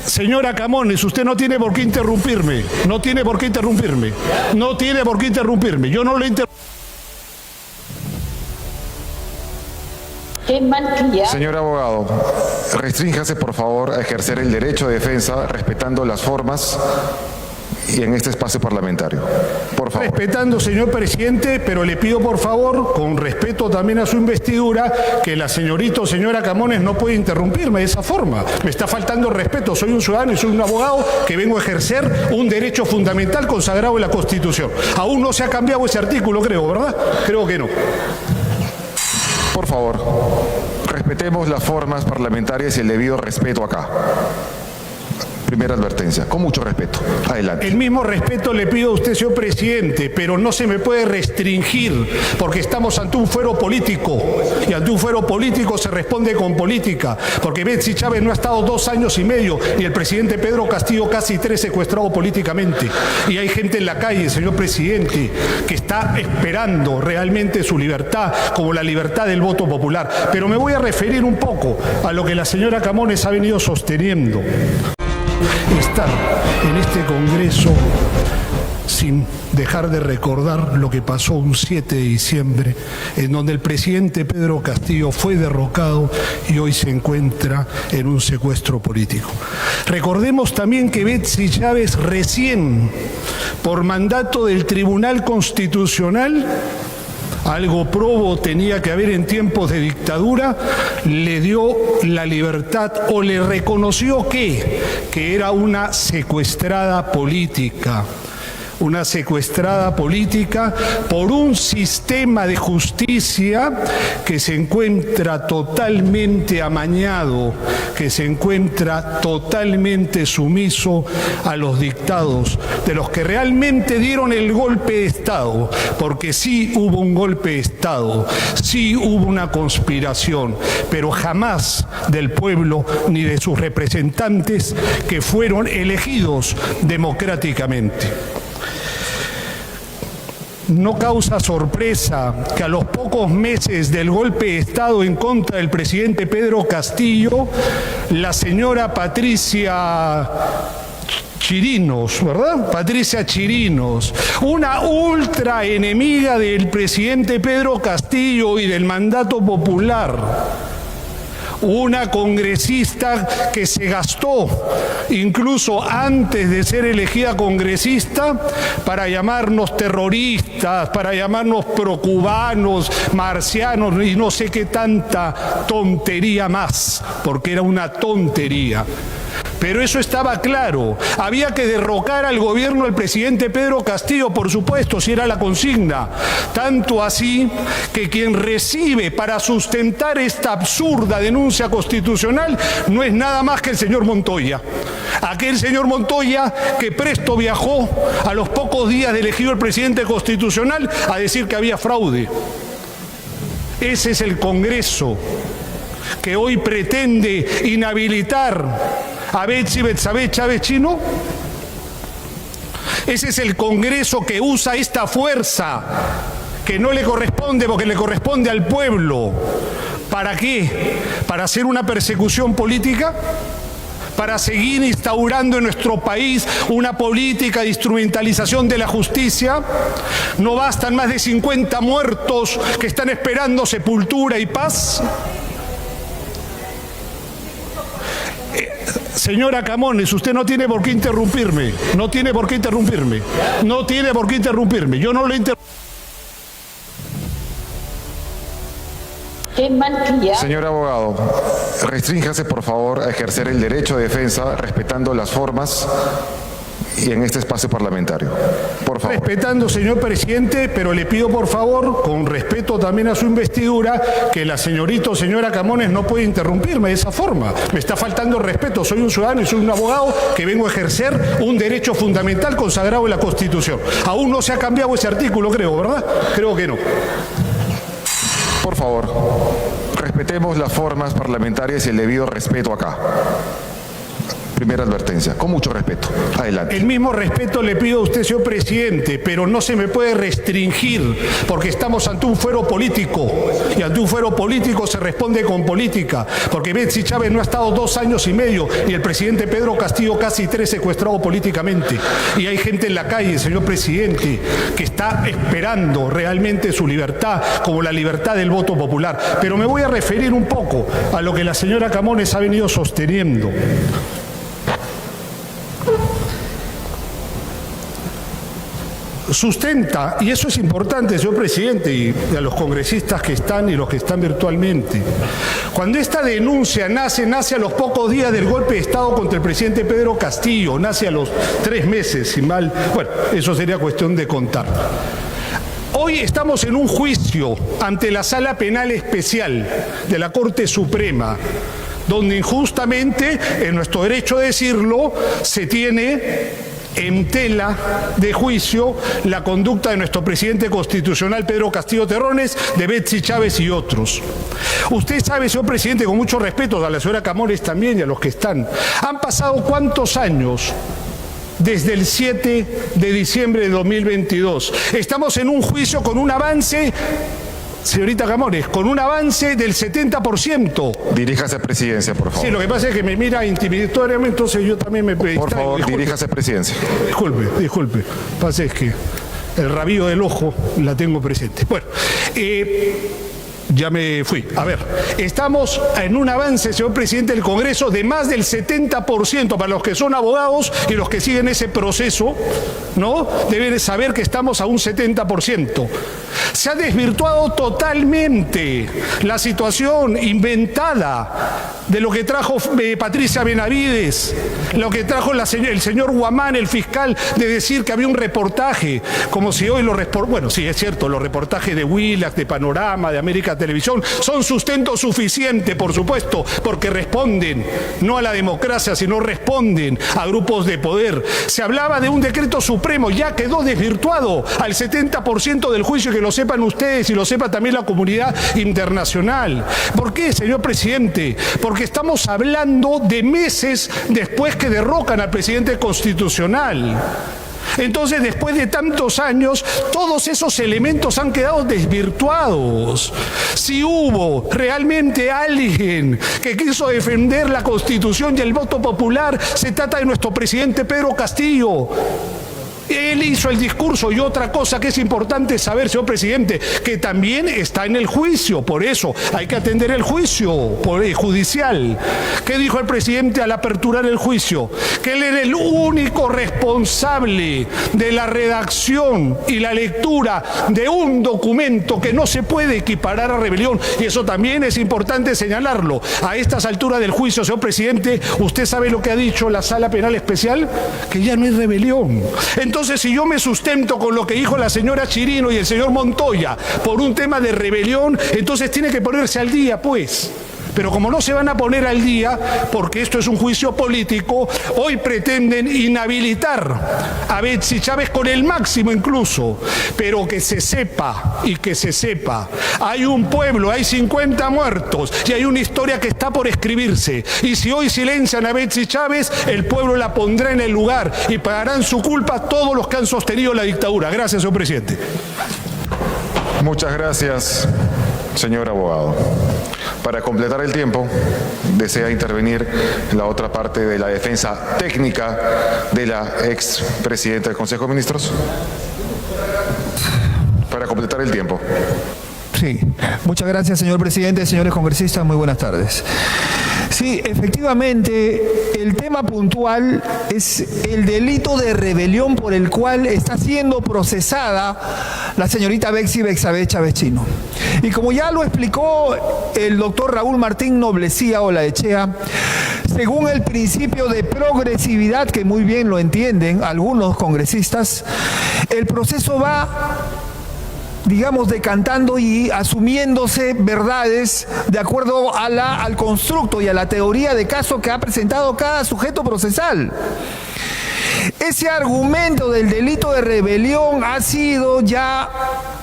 Señora Camones, usted no tiene por qué interrumpirme. No tiene por qué interrumpirme. No tiene por qué interrumpirme. Yo no lo interrumpo. Señor abogado, restrínjase por favor a ejercer el derecho de defensa respetando las formas y en este espacio parlamentario. Por favor. Respetando, señor presidente, pero le pido por favor, con respeto también a su investidura, que la señorita o señora Camones no puede interrumpirme de esa forma. Me está faltando respeto. Soy un ciudadano y soy un abogado que vengo a ejercer un derecho fundamental consagrado en la Constitución. Aún no se ha cambiado ese artículo, creo, ¿verdad? Creo que no. Por favor, respetemos las formas parlamentarias y el debido respeto acá. Primera advertencia, con mucho respeto. Adelante. El mismo respeto le pido a usted, señor presidente, pero no se me puede restringir porque estamos ante un fuero político y ante un fuero político se responde con política, porque Betsy Chávez no ha estado 2 años y medio y el presidente Pedro Castillo casi 3 secuestrado políticamente y hay gente en la calle, señor presidente, que está esperando realmente su libertad como la libertad del voto popular. Pero me voy a referir un poco a lo que la señora Camones ha venido sosteniendo. Estar en este Congreso sin dejar de recordar lo que pasó un 7 de diciembre, en donde el presidente Pedro Castillo fue derrocado y hoy se encuentra en un secuestro político. Recordemos también que Betsy Chávez recién, por mandato del Tribunal Constitucional, algo probo tenía que haber en tiempos de dictadura, le dio la libertad o le reconoció que era una secuestrada política. Una secuestrada política por un sistema de justicia que se encuentra totalmente amañado, que se encuentra totalmente sumiso a los dictados de los que realmente dieron el golpe de Estado, porque sí hubo un golpe de Estado, sí hubo una conspiración, pero jamás del pueblo ni de sus representantes que fueron elegidos democráticamente. No causa sorpresa que a los pocos meses del golpe de Estado en contra del presidente Pedro Castillo, la señora Patricia Chirinos, ¿verdad? Patricia Chirinos, una ultra enemiga del presidente Pedro Castillo y del mandato popular, una congresista que se gastó, incluso antes de ser elegida congresista, para llamarnos terroristas, para llamarnos procubanos, marcianos y no sé qué tanta tontería más, porque era una tontería. Pero eso estaba claro. Había que derrocar al gobierno del presidente Pedro Castillo, por supuesto, si era la consigna. Tanto así que quien recibe para sustentar esta absurda denuncia constitucional no es nada más que el señor Montoya. Aquel señor Montoya que presto viajó a los pocos días de elegido el presidente constitucional a decir que había fraude. Ese es el Congreso que hoy pretende inhabilitar a Betsy Betsabe Chávez Chino. Ese es el Congreso que usa esta fuerza que no le corresponde porque le corresponde al pueblo. ¿Para qué? ¿Para hacer una persecución política? ¿Para seguir instaurando en nuestro país una política de instrumentalización de la justicia? ¿No bastan más de 50 muertos que están esperando sepultura y paz? Señora Camones, usted no tiene por qué interrumpirme. No tiene por qué interrumpirme. No tiene por qué interrumpirme. Yo no lo interrumpo. Señor abogado, restrínjase por favor a ejercer el derecho de defensa respetando las formas y en este espacio parlamentario. Por favor. Respetando, señor presidente, pero le pido por favor, con respeto también a su investidura, que la señorita o señora Camones no puede interrumpirme de esa forma. Me está faltando respeto. Soy un ciudadano y soy un abogado que vengo a ejercer un derecho fundamental consagrado en la Constitución. Aún no se ha cambiado ese artículo, creo, ¿verdad? Creo que no. Por favor, respetemos las formas parlamentarias y el debido respeto acá. Primera advertencia, con mucho respeto. Adelante. El mismo respeto le pido a usted, señor presidente, pero no se me puede restringir porque estamos ante un fuero político y ante un fuero político se responde con política, porque Betsy Chávez no ha estado 2 años y medio y el presidente Pedro Castillo casi 3 secuestrado políticamente. Y hay gente en la calle, señor presidente, que está esperando realmente su libertad, como la libertad del voto popular. Pero me voy a referir un poco a lo que la señora Camones ha venido sosteniendo. Sustenta, y eso es importante, señor presidente, y a los congresistas que están y los que están virtualmente, cuando esta denuncia nace a los pocos días del golpe de Estado contra el presidente Pedro Castillo, nace a los 3 meses, si mal, bueno, eso sería cuestión de contar. Hoy estamos en un juicio ante la Sala Penal Especial de la Corte Suprema, donde injustamente, en nuestro derecho de decirlo, se tiene en tela de juicio la conducta de nuestro presidente constitucional Pedro Castillo Terrones, de Betsy Chávez y otros. Usted sabe, señor presidente, con mucho respeto a la señora Camones también y a los que están, han pasado ¿cuántos años? Desde el 7 de diciembre de 2022. Estamos en un juicio con un avance, señorita Camones, con un avance del 70%. Diríjase a presidencia, por favor. Sí, lo que pasa es que me mira intimidatoriamente, entonces yo también me distraigo. Por favor, Disculpe. diríjase a presidencia. Disculpe. Lo que pasa es que el rabillo del ojo la tengo presente. Bueno, ya me fui. A ver, estamos en un avance, señor presidente del Congreso, de más del 70% para los que son abogados y los que siguen ese proceso, ¿no? Deben saber que estamos a un 70%. Se ha desvirtuado totalmente la situación inventada de lo que trajo Patricia Benavides, lo que trajo el señor Guamán, el fiscal, de decir que había un reportaje, como si hoy bueno, sí, es cierto, los reportajes de Willax, de Panorama, de América Televisión, son sustento suficiente, por supuesto, porque responden no a la democracia, sino responden a grupos de poder. Se hablaba de un decreto supremo, ya quedó desvirtuado al 70% del juicio, que lo sepan ustedes y lo sepa también la comunidad internacional. ¿Por qué, señor presidente? Porque estamos hablando de meses después que derrocan al presidente constitucional. Entonces, después de tantos años, todos esos elementos han quedado desvirtuados. Si hubo realmente alguien que quiso defender la Constitución y el voto popular, se trata de nuestro presidente Pedro Castillo. Él hizo el discurso, y otra cosa que es importante saber, señor presidente, que también está en el juicio, por eso hay que atender el juicio judicial. ¿Qué dijo el presidente al aperturar el juicio? Que él era el único responsable de la redacción y la lectura de un documento que no se puede equiparar a rebelión, y eso también es importante señalarlo. A estas alturas del juicio, señor presidente, ¿usted sabe lo que ha dicho la Sala Penal Especial? Que ya no hay rebelión. Entonces, si yo me sustento con lo que dijo la señora Chirino y el señor Montoya por un tema de rebelión, entonces tiene que ponerse al día, pues. Pero como no se van a poner al día, porque esto es un juicio político, hoy pretenden inhabilitar a Betsy Chávez con el máximo incluso. Pero que se sepa, y que se sepa, hay un pueblo, hay 50 muertos y hay una historia que está por escribirse. Y si hoy silencian a Betsy Chávez, el pueblo la pondrá en el lugar y pagarán su culpa todos los que han sostenido la dictadura. Gracias, señor presidente. Muchas gracias, señor abogado. Para completar el tiempo, desea intervenir en la otra parte de la defensa técnica de la expresidenta del Consejo de Ministros. Para completar el tiempo. Sí, muchas gracias, señor presidente, señores congresistas, muy buenas tardes. Sí, efectivamente, el tema puntual es el delito de rebelión por el cual está siendo procesada la señorita Betsy Bexabé Chávez Chino. Y como ya lo explicó el doctor Raúl Martín Noblecía Olaechea, según el principio de progresividad, que muy bien lo entienden algunos congresistas, el proceso va, digamos, decantando y asumiéndose verdades de acuerdo a al constructo y a la teoría de caso que ha presentado cada sujeto procesal. Ese argumento del delito de rebelión ha sido ya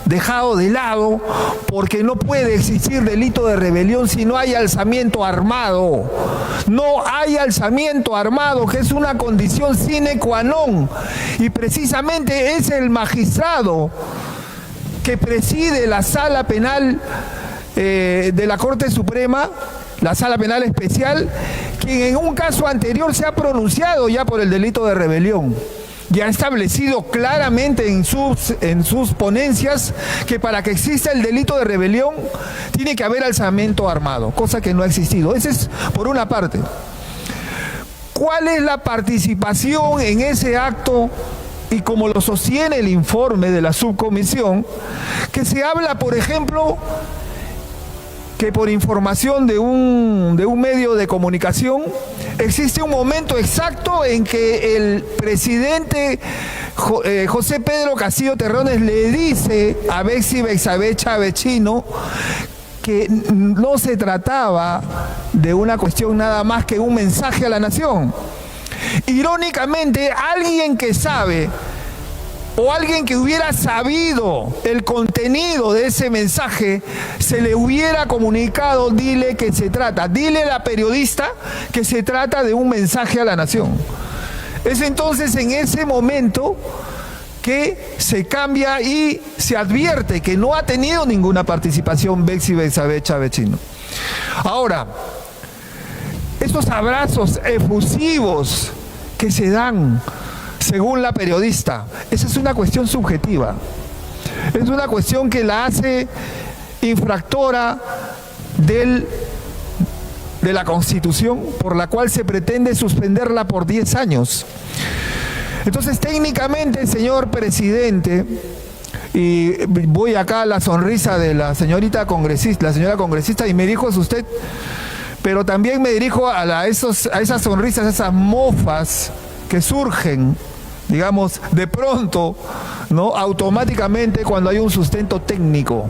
dejado de lado porque no puede existir delito de rebelión si no hay alzamiento armado. No hay alzamiento armado, que es una condición sine qua non. Y precisamente es el magistrado que preside la sala penal de la Corte Suprema, la sala penal especial, quien en un caso anterior se ha pronunciado ya por el delito de rebelión. Ya ha establecido claramente en sus ponencias que para que exista el delito de rebelión tiene que haber alzamiento armado, cosa que no ha existido. Ese es por una parte. ¿Cuál es la participación en ese acto? Y como lo sostiene el informe de la subcomisión, que se habla, por ejemplo, que por información de un medio de comunicación, existe un momento exacto en que el presidente José Pedro Castillo Terrones le dice a Betsy Betsabé Chávez Chino que no se trataba de una cuestión nada más que un mensaje a la nación. Irónicamente, alguien que sabe o alguien que hubiera sabido el contenido de ese mensaje, se le hubiera comunicado, dile a la periodista que se trata de un mensaje a la nación. Es entonces en ese momento que se cambia y se advierte que no ha tenido ninguna participación Betsy Betsabé Chávez Chino. Ahora, estos abrazos efusivos que se dan, según la periodista, esa es una cuestión subjetiva. Es una cuestión que la hace infractora de la Constitución, por la cual se pretende suspenderla por 10 años. Entonces, técnicamente, señor presidente, y voy acá a la sonrisa de la señora congresista, y me dirijo a usted, pero también me dirijo a esas sonrisas, a esas mofas que surgen, digamos, de pronto, ¿no? Automáticamente cuando hay un sustento técnico,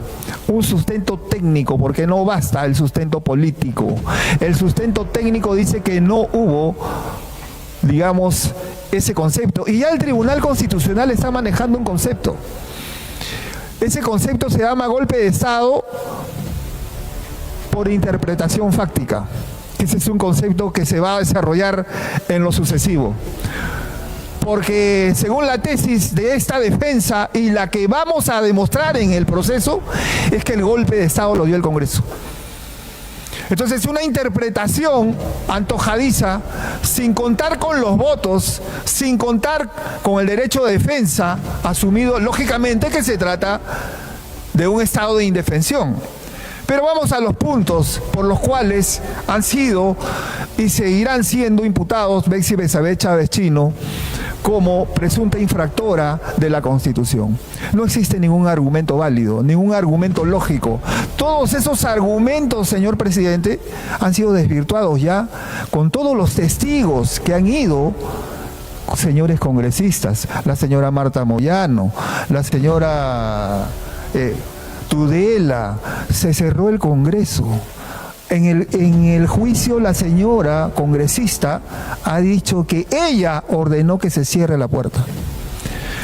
porque no basta el sustento político. El sustento técnico dice que no hubo, digamos, ese concepto. Y ya el Tribunal Constitucional está manejando un concepto. Ese concepto se llama golpe de Estado por interpretación fáctica. Ese es un concepto que se va a desarrollar en lo sucesivo. Porque según la tesis de esta defensa y la que vamos a demostrar en el proceso, es que el golpe de Estado lo dio el Congreso. Entonces, una interpretación antojadiza, sin contar con los votos, sin contar con el derecho de defensa asumido, lógicamente que se trata de un estado de indefensión. Pero vamos a los puntos por los cuales han sido y seguirán siendo imputados Betsy Betsabé Chávez Chino como presunta infractora de la Constitución. No existe ningún argumento válido, ningún argumento lógico. Todos esos argumentos, señor presidente, han sido desvirtuados ya con todos los testigos que han ido, señores congresistas, la señora Marta Moyano, la señora Tudela. Se cerró el Congreso. En el juicio la señora congresista ha dicho que ella ordenó que se cierre la puerta.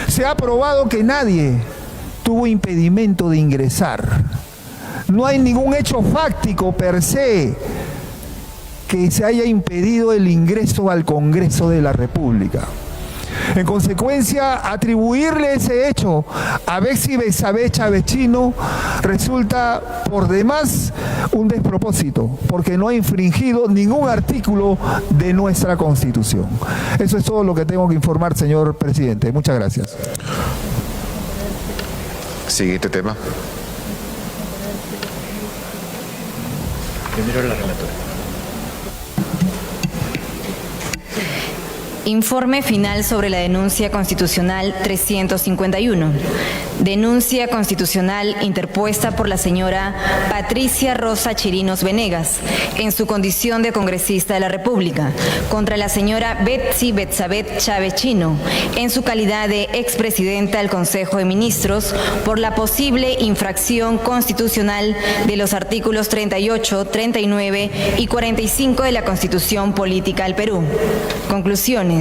Se ha probado que nadie tuvo impedimento de ingresar. No hay ningún hecho fáctico per se que se haya impedido el ingreso al Congreso de la República. En consecuencia, atribuirle ese hecho a Betsy Betsabé Chávez Chino resulta por demás un despropósito, porque no ha infringido ningún artículo de nuestra Constitución. Eso es todo lo que tengo que informar, señor presidente. Muchas gracias. Siguiente tema. Primero la relatora. Informe final sobre la denuncia constitucional 351. Denuncia constitucional interpuesta por la señora Patricia Rosa Chirinos Venegas, en su condición de congresista de la República, contra la señora Betsy Betsabé Chávez Chino, en su calidad de expresidenta del Consejo de Ministros, por la posible infracción constitucional de los artículos 38, 39 y 45 de la Constitución Política del Perú. Conclusiones.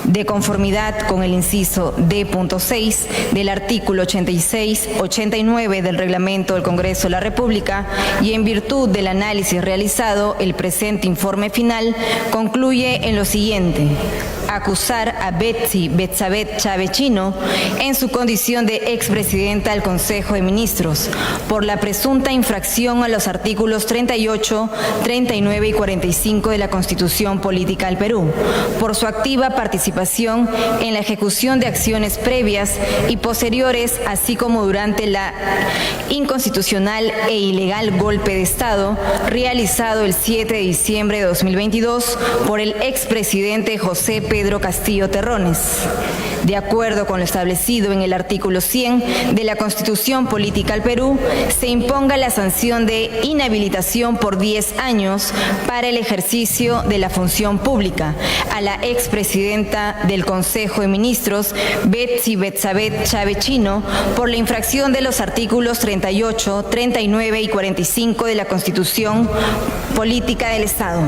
De conformidad con el inciso D.6 del artículo 86-89 del Reglamento del Congreso de la República y en virtud del análisis realizado, el presente informe final concluye en lo siguiente. Acusar a Betsy Betsabeth Chávez Chino en su condición de expresidenta del Consejo de Ministros por la presunta infracción a los artículos 38, 39 y 45 de la Constitución Política del Perú, por su activa participación en la ejecución de acciones previas y posteriores, así como durante la inconstitucional e ilegal golpe de Estado realizado el 7 de diciembre de 2022 por el expresidente José Pedro Castillo Terrones. De acuerdo con lo establecido en el artículo 100 de la Constitución Política del Perú, se imponga la sanción de inhabilitación por 10 años para el ejercicio de la función pública a la expresidenta del Consejo de Ministros, Betsy Betsabeth Chávez Chino, por la infracción de los artículos 38, 39 y 45 de la Constitución Política del Estado.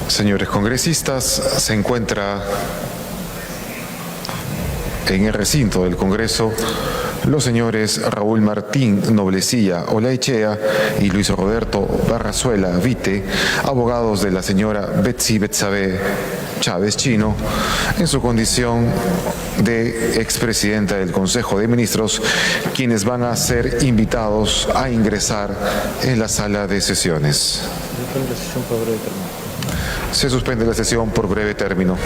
Señores congresistas, se encuentra en el recinto del Congreso los señores Raúl Martín Noblecilla Olaechea y Luis Roberto Barrazuela Vite, abogados de la señora Betsy Betsabeth Chávez Chino, en su condición de expresidenta del Consejo de Ministros, quienes van a ser invitados a ingresar en la sala de sesiones. Se suspende la sesión por breve término.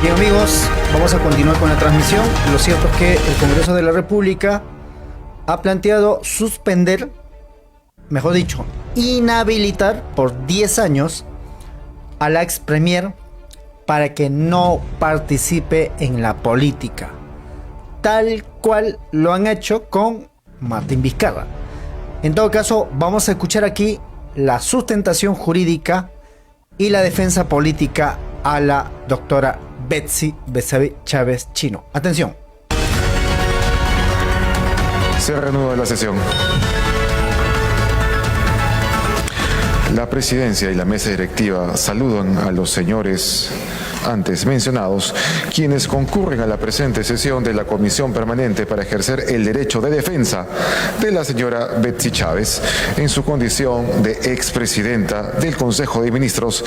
Bien amigos, vamos a continuar con la transmisión. Lo cierto es que el Congreso de la República ha planteado suspender, mejor dicho, inhabilitar por 10 años a la ex premier para que no participe en la política, tal cual lo han hecho con Martín Vizcarra. En todo caso, vamos a escuchar aquí la sustentación jurídica y la defensa política a la doctora Betsy Betsabeth Chávez Chino. Atención. Se reanuda la sesión. La presidencia y la mesa directiva saludan a los señores antes mencionados, quienes concurren a la presente sesión de la Comisión Permanente para ejercer el derecho de defensa de la señora Betsy Chávez en su condición de expresidenta del Consejo de Ministros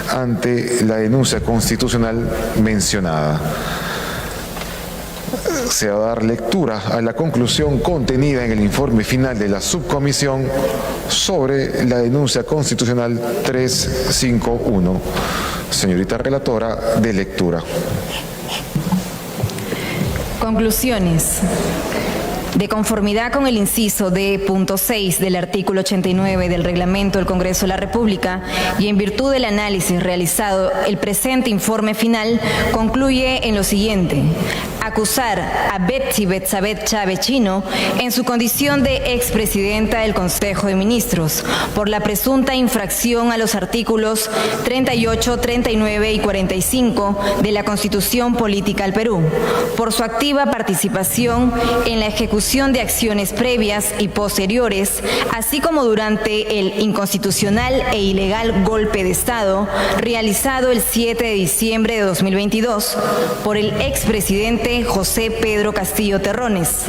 ante la denuncia constitucional mencionada. Se va a dar lectura a la conclusión contenida en el informe final de la subcomisión sobre la denuncia constitucional 351. Señorita relatora, de lectura. Conclusiones. De conformidad con el inciso D.6 del artículo 89 del Reglamento del Congreso de la República y en virtud del análisis realizado, el presente informe final concluye en lo siguiente. Acusar a Betsy Betsabeth Chávez Chino en su condición de expresidenta del Consejo de Ministros por la presunta infracción a los artículos 38, 39 y 45 de la Constitución Política del Perú, por su activa participación en la ejecución de acciones previas y posteriores, así como durante el inconstitucional e ilegal golpe de Estado realizado el 7 de diciembre de 2022 por el expresidente José Pedro Castillo Terrones.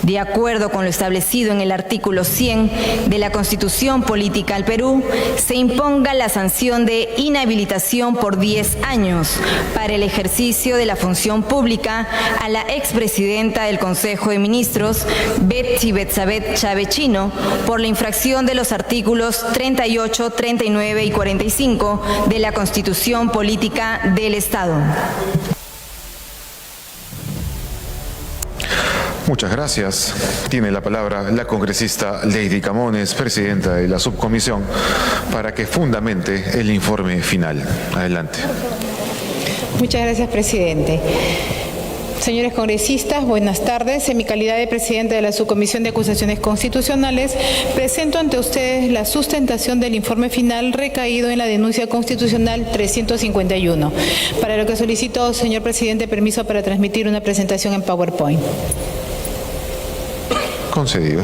De acuerdo con lo establecido en el artículo 100 de la Constitución Política del Perú, se imponga la sanción de inhabilitación por 10 años para el ejercicio de la función pública a la expresidenta del Consejo de Ministros, Betsy Betsabeth Chávez Chino, por la infracción de los artículos 38, 39 y 45 de la Constitución Política del Estado. Muchas gracias. Tiene la palabra la congresista Lady Camones, presidenta de la subcomisión, para que fundamente el informe final. Adelante. Muchas gracias, presidente. Señores congresistas, buenas tardes. En mi calidad de presidenta de la Subcomisión de Acusaciones Constitucionales, presento ante ustedes la sustentación del informe final recaído en la denuncia constitucional 351, para lo que solicito, señor presidente, permiso para transmitir una presentación en PowerPoint. Concedido.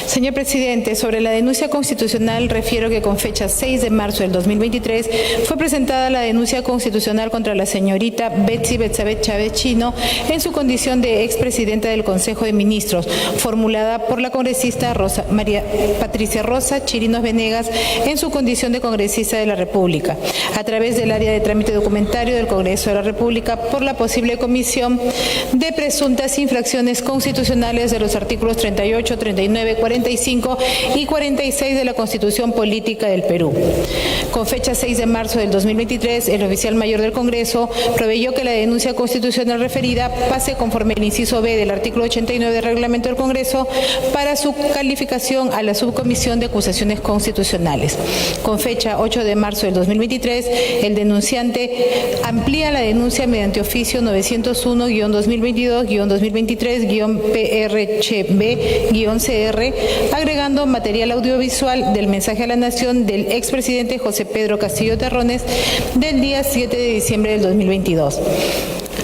Señor presidente, sobre la denuncia constitucional refiero que con fecha 6 de marzo del 2023 fue presentada la denuncia constitucional contra la señorita Betsy Betsabé Chávez Chino en su condición de expresidenta del Consejo de Ministros, formulada por la congresista María Patricia Rosa Chirinos Venegas en su condición de congresista de la República, a través del área de trámite documentario del Congreso de la República por la posible comisión de presuntas infracciones constitucionales de los artículos 38, 39, 45 y 46 de la Constitución Política del Perú. Con fecha 6 de marzo del 2023, el oficial mayor del Congreso proveyó que la denuncia constitucional referida pase conforme el inciso B del artículo 89 del Reglamento del Congreso para su calificación a la Subcomisión de Acusaciones Constitucionales. Con fecha 8 de marzo del 2023, el denunciante amplía la denuncia mediante oficio 901-2022-2023-PRHB-CR, agregando material audiovisual del mensaje a la Nación del expresidente José Pedro Castillo Terrones del día 7 de diciembre del 2022.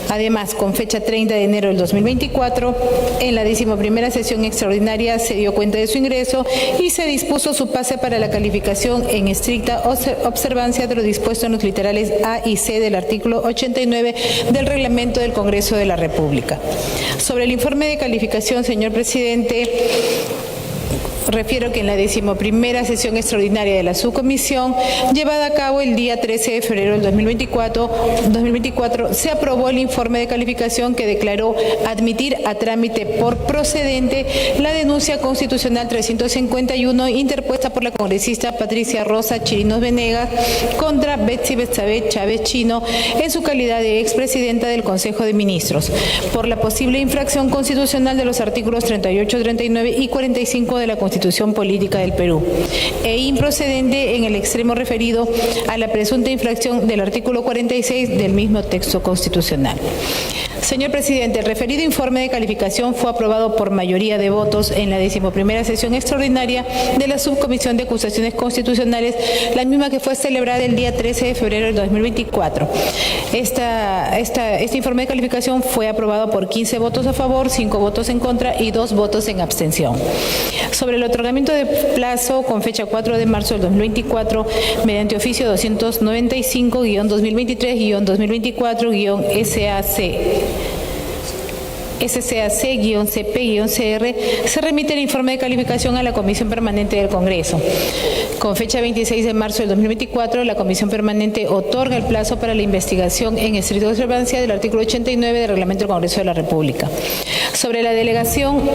Además, con fecha 30 de enero del 2024, en la 11ª sesión extraordinaria se dio cuenta de su ingreso y se dispuso su pase para la calificación en estricta observancia de lo dispuesto en los literales A y C del artículo 89 del Reglamento del Congreso de la República. Sobre el informe de calificación, señor presidente, refiero que en la 11ª sesión extraordinaria de la subcomisión, llevada a cabo el día 13 de febrero del 2024, se aprobó el informe de calificación que declaró admitir a trámite por procedente la denuncia constitucional 351 interpuesta por la congresista Patricia Rosa Chirinos Venegas contra Betsy Betsabé Chávez Chino en su calidad de expresidenta del Consejo de Ministros, por la posible infracción constitucional de los artículos 38, 39 y 45 de la Constitución Política del Perú, e improcedente en el extremo referido a la presunta infracción del artículo 46 del mismo texto constitucional. Señor presidente, el referido informe de calificación fue aprobado por mayoría de votos en la 11ª sesión extraordinaria de la Subcomisión de Acusaciones Constitucionales, la misma que fue celebrada el día 13 de febrero del 2024. Este informe de calificación fue aprobado por 15 votos a favor, 5 votos en contra y 2 votos en abstención. Sobre el otorgamiento de plazo con fecha 4 de marzo del 2024, mediante oficio 295-2023-2024-SCAC-CP-CR, se remite el informe de calificación a la Comisión Permanente del Congreso. Con fecha 26 de marzo del 2024, la Comisión Permanente otorga el plazo para la investigación en estricta observancia del artículo 89 del Reglamento del Congreso de la República. Sobre la delegación,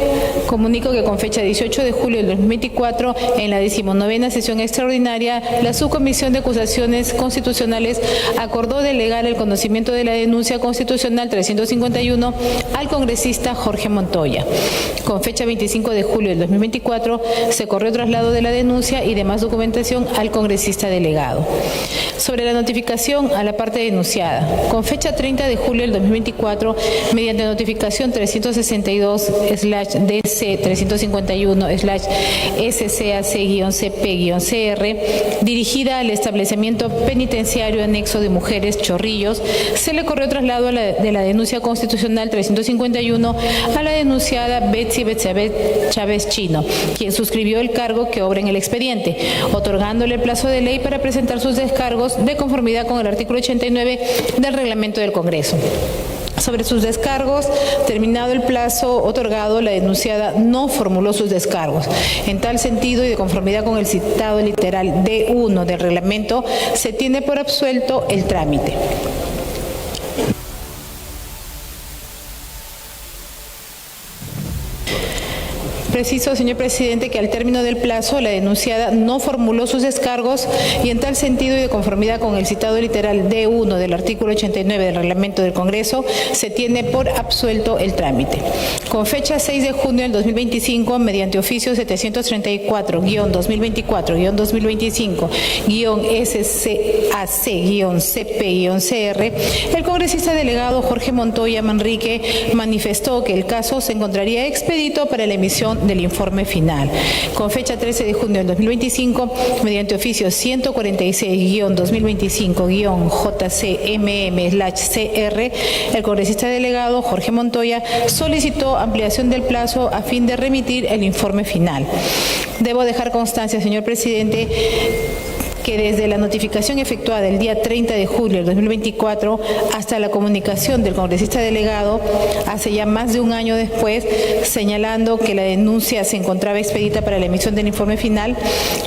comunico que con fecha 18 de julio del 2024, en la 19ª sesión extraordinaria, la Subcomisión de Acusaciones Constitucionales acordó delegar el conocimiento de la denuncia constitucional 351 al congresista Jorge Montoya. Con fecha 25 de julio del 2024, se corrió traslado de la denuncia y demás documentación al congresista delegado. Sobre la notificación a la parte denunciada, con fecha 30 de julio del 2024, mediante notificación 362/351/SCAC-CP-CR, dirigida al establecimiento penitenciario anexo de mujeres Chorrillos, se le corrió traslado de la denuncia constitucional 351 a la denunciada Betsy Betsabé Chávez Chino, quien suscribió el cargo que obra en el expediente, otorgándole el plazo de ley para presentar sus descargos de conformidad con el artículo 89 del Reglamento del Congreso. Sobre sus descargos, terminado el plazo otorgado, la denunciada no formuló sus descargos. En tal sentido y de conformidad con el citado literal D1 del reglamento, se tiene por absuelto el trámite. Preciso, señor presidente, que al término del plazo la denunciada no formuló sus descargos y en tal sentido y de conformidad con el citado literal D1 del artículo 89 del reglamento del Congreso, se tiene por absuelto el trámite. Con fecha 6 de junio del 2025, mediante oficio 734-2024-2025-SCAC-CP-CR, el congresista delegado Jorge Montoya Manrique manifestó que el caso se encontraría expedito para la emisión del informe final. Con fecha 13 de junio del 2025, mediante oficio 146-2025-JCMM/CR, el congresista delegado Jorge Montoya solicitó ampliación del plazo a fin de remitir el informe final. Debo dejar constancia, señor presidente, que desde la notificación efectuada el día 30 de julio del 2024 hasta la comunicación del congresista delegado, hace ya más de un año después, señalando que la denuncia se encontraba expedita para la emisión del informe final,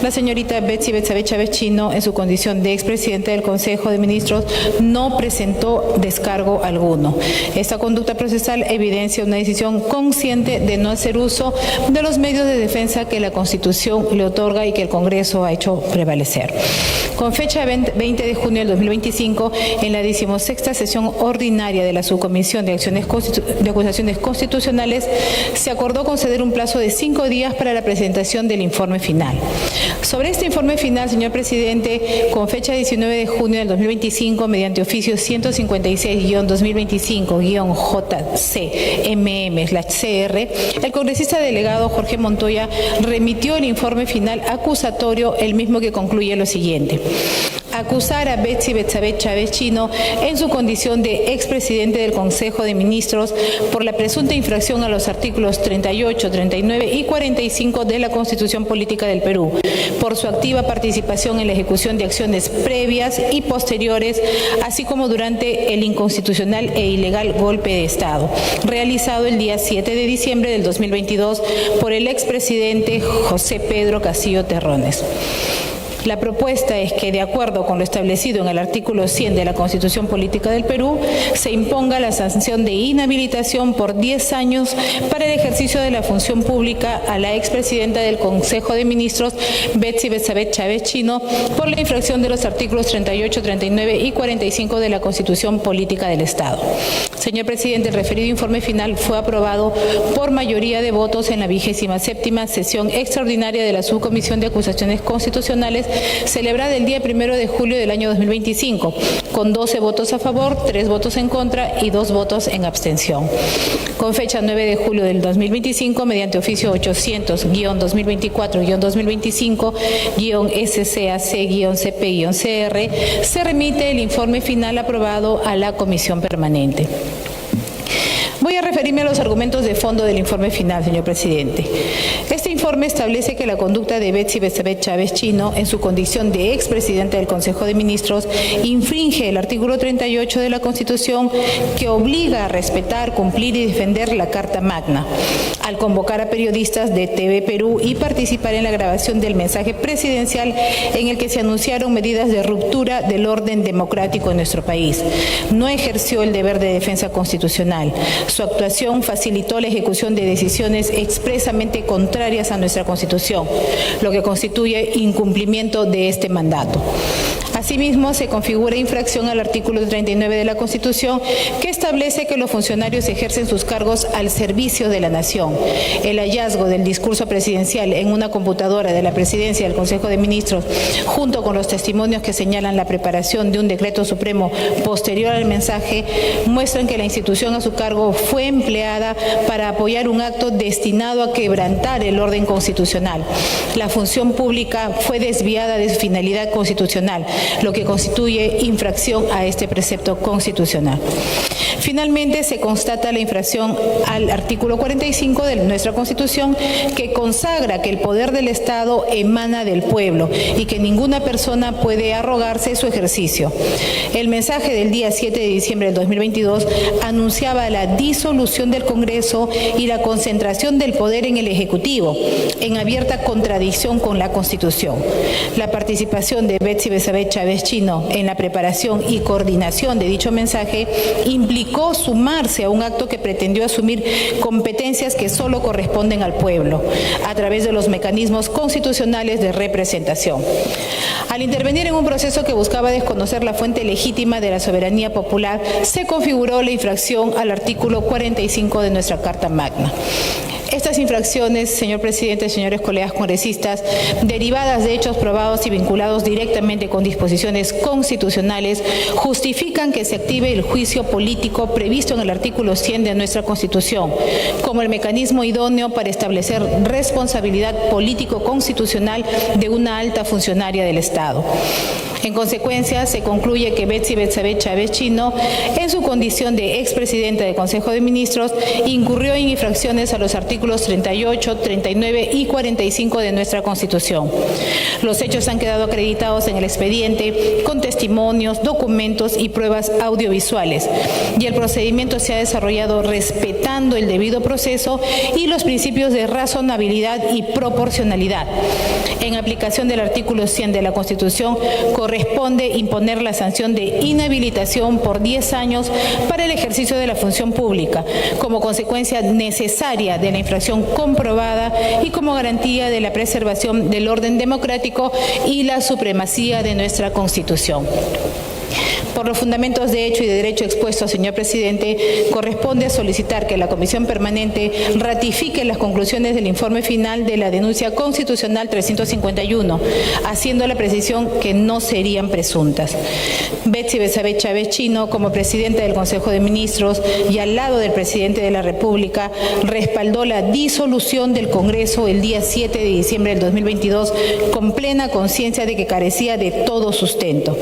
la señorita Betsy Betsabe Chávez Chino, en su condición de expresidenta del Consejo de Ministros, no presentó descargo alguno. Esta conducta procesal evidencia una decisión consciente de no hacer uso de los medios de defensa que la Constitución le otorga y que el Congreso ha hecho prevalecer. Con fecha 20 de junio del 2025, en la 16ª sesión ordinaria de la Subcomisión de Acusaciones Constitucionales, se acordó conceder un plazo de 5 días para la presentación del informe final. Sobre este informe final, señor presidente, con fecha 19 de junio del 2025, mediante oficio 156-2025-JCMM/CR, el congresista delegado Jorge Montoya remitió el informe final acusatorio, el mismo que concluye lo siguiente: acusar a Betsy Betsabe Chávez Chino en su condición de expresidente del Consejo de Ministros por la presunta infracción a los artículos 38, 39 y 45 de la Constitución Política del Perú, por su activa participación en la ejecución de acciones previas y posteriores, así como durante el inconstitucional e ilegal golpe de Estado, realizado el día 7 de diciembre del 2022 por el expresidente José Pedro Castillo Terrones. La propuesta es que, de acuerdo con lo establecido en el artículo 100 de la Constitución Política del Perú, se imponga la sanción de inhabilitación por 10 años para el ejercicio de la función pública a la expresidenta del Consejo de Ministros, Betsy Betsabe Chávez Chino, por la infracción de los artículos 38, 39 y 45 de la Constitución Política del Estado. Señor presidente, el referido informe final fue aprobado por mayoría de votos en la 27ª sesión extraordinaria de la Subcomisión de Acusaciones Constitucionales, celebrada el día 1 de julio del año 2025, con 12 votos a favor, 3 votos en contra y 2 votos en abstención. Con fecha 9 de julio del 2025, mediante oficio 800-2024-2025-SCAC-CP-CR, se remite el informe final aprobado a la Comisión Permanente. Voy a referirme a los argumentos de fondo del informe final, señor presidente. Este informe establece que la conducta de Betsy Betsabe Chávez Chino, en su condición de expresidenta del Consejo de Ministros, infringe el artículo 38 de la Constitución, que obliga a respetar, cumplir y defender la Carta Magna, al convocar a periodistas de TV Perú y participar en la grabación del mensaje presidencial en el que se anunciaron medidas de ruptura del orden democrático en nuestro país. No ejerció el deber de defensa constitucional. Su actuación facilitó la ejecución de decisiones expresamente contrarias a nuestra Constitución, lo que constituye incumplimiento de este mandato. Asimismo, se configura infracción al artículo 39 de la Constitución, que establece que los funcionarios ejercen sus cargos al servicio de la nación. El hallazgo del discurso presidencial en una computadora de la Presidencia del Consejo de Ministros, junto con los testimonios que señalan la preparación de un decreto supremo posterior al mensaje, muestran que la institución a su cargo fue empleada para apoyar un acto destinado a quebrantar el orden constitucional. La función pública fue desviada de su finalidad constitucional, lo que constituye infracción a este precepto constitucional. Finalmente, se constata la infracción al artículo 45 de nuestra Constitución, que consagra que el poder del Estado emana del pueblo y que ninguna persona puede arrogarse su ejercicio. El mensaje del día 7 de diciembre del 2022 anunciaba la disolución del Congreso y la concentración del poder en el Ejecutivo, en abierta contradicción con la Constitución. La participación de Betsy Betsabe Chávez Chino en la preparación y coordinación de dicho mensaje implicó implicó sumarse a un acto que pretendió asumir competencias que solo corresponden al pueblo, a través de los mecanismos constitucionales de representación. Al intervenir en un proceso que buscaba desconocer la fuente legítima de la soberanía popular, se configuró la infracción al artículo 45 de nuestra Carta Magna. Estas infracciones, señor presidente, señores colegas congresistas, derivadas de hechos probados y vinculados directamente con disposiciones constitucionales, justifican que se active el juicio político previsto en el artículo 100 de nuestra Constitución, como el mecanismo idóneo para establecer responsabilidad político-constitucional de una alta funcionaria del Estado. En consecuencia, se concluye que Betsy Betsabe Chávez Chino, en su condición de expresidenta del Consejo de Ministros, incurrió en infracciones a los artículos 38, 39 y 45 de nuestra Constitución. Los hechos han quedado acreditados en el expediente con testimonios, documentos y pruebas audiovisuales, y el procedimiento se ha desarrollado respetando el debido proceso y los principios de razonabilidad y proporcionalidad. En aplicación del artículo 100 de la Constitución, corresponde imponer la sanción de inhabilitación por 10 años para el ejercicio de la función pública, como consecuencia necesaria de la infracción comprobada y como garantía de la preservación del orden democrático y la supremacía de nuestra Constitución. Por los fundamentos de hecho y de derecho expuestos, señor presidente, corresponde solicitar que la Comisión Permanente ratifique las conclusiones del informe final de la denuncia constitucional 351, haciendo la precisión que no serían presuntas. Betsy Betsabe Chávez Chino, como presidenta del Consejo de Ministros y al lado del presidente de la República, respaldó la disolución del Congreso el día 7 de diciembre del 2022 con plena conciencia de que carecía de todo sustento.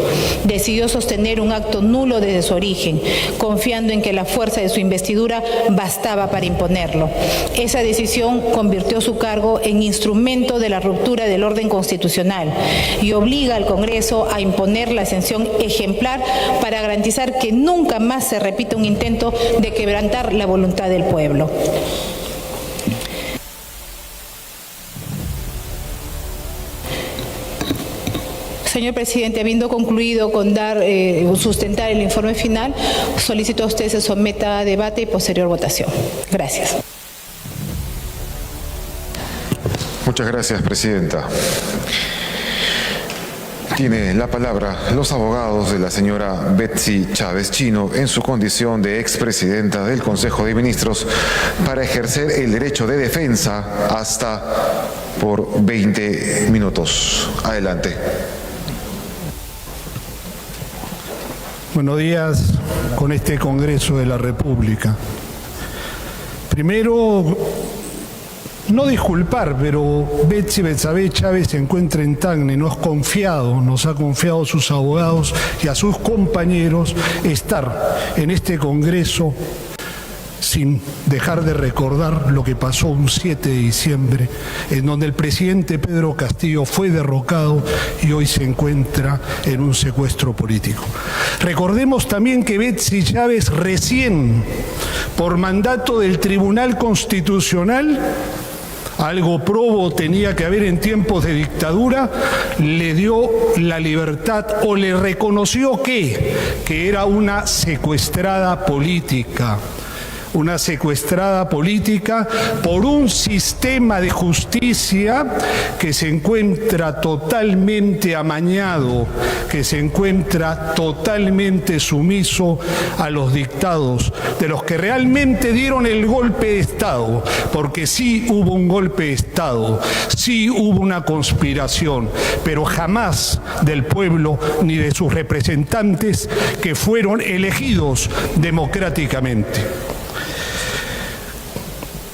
Decidió sostener un acto nulo desde su origen, confiando en que la fuerza de su investidura bastaba para imponerlo. Esa decisión convirtió su cargo en instrumento de la ruptura del orden constitucional y obliga al Congreso a imponer la sanción ejemplar para garantizar que nunca más se repita un intento de quebrantar la voluntad del pueblo. Señor presidente, habiendo concluido con sustentar el informe final, solicito a usted se someta a debate y posterior votación. Gracias. Muchas gracias, presidenta. Tiene la palabra los abogados de la señora Betsy Chávez Chino en su condición de expresidenta del Consejo de Ministros para ejercer el derecho de defensa hasta por 20 minutos. Adelante. Buenos días con este Congreso de la República. Primero, no disculpar, pero Betsy Betsabe Chávez se encuentra en Tacna, nos ha confiado a sus abogados y a sus compañeros estar en este Congreso sin dejar de recordar lo que pasó un 7 de diciembre, en donde el presidente Pedro Castillo fue derrocado y hoy se encuentra en un secuestro político. Recordemos también que Betsy Chávez recién, por mandato del Tribunal Constitucional, algo probo tenía que haber en tiempos de dictadura, le dio la libertad o le reconoció que era una secuestrada política. Una secuestrada política por un sistema de justicia que se encuentra totalmente amañado, que se encuentra totalmente sumiso a los dictados de los que realmente dieron el golpe de Estado, porque sí hubo un golpe de Estado, sí hubo una conspiración, pero jamás del pueblo ni de sus representantes que fueron elegidos democráticamente.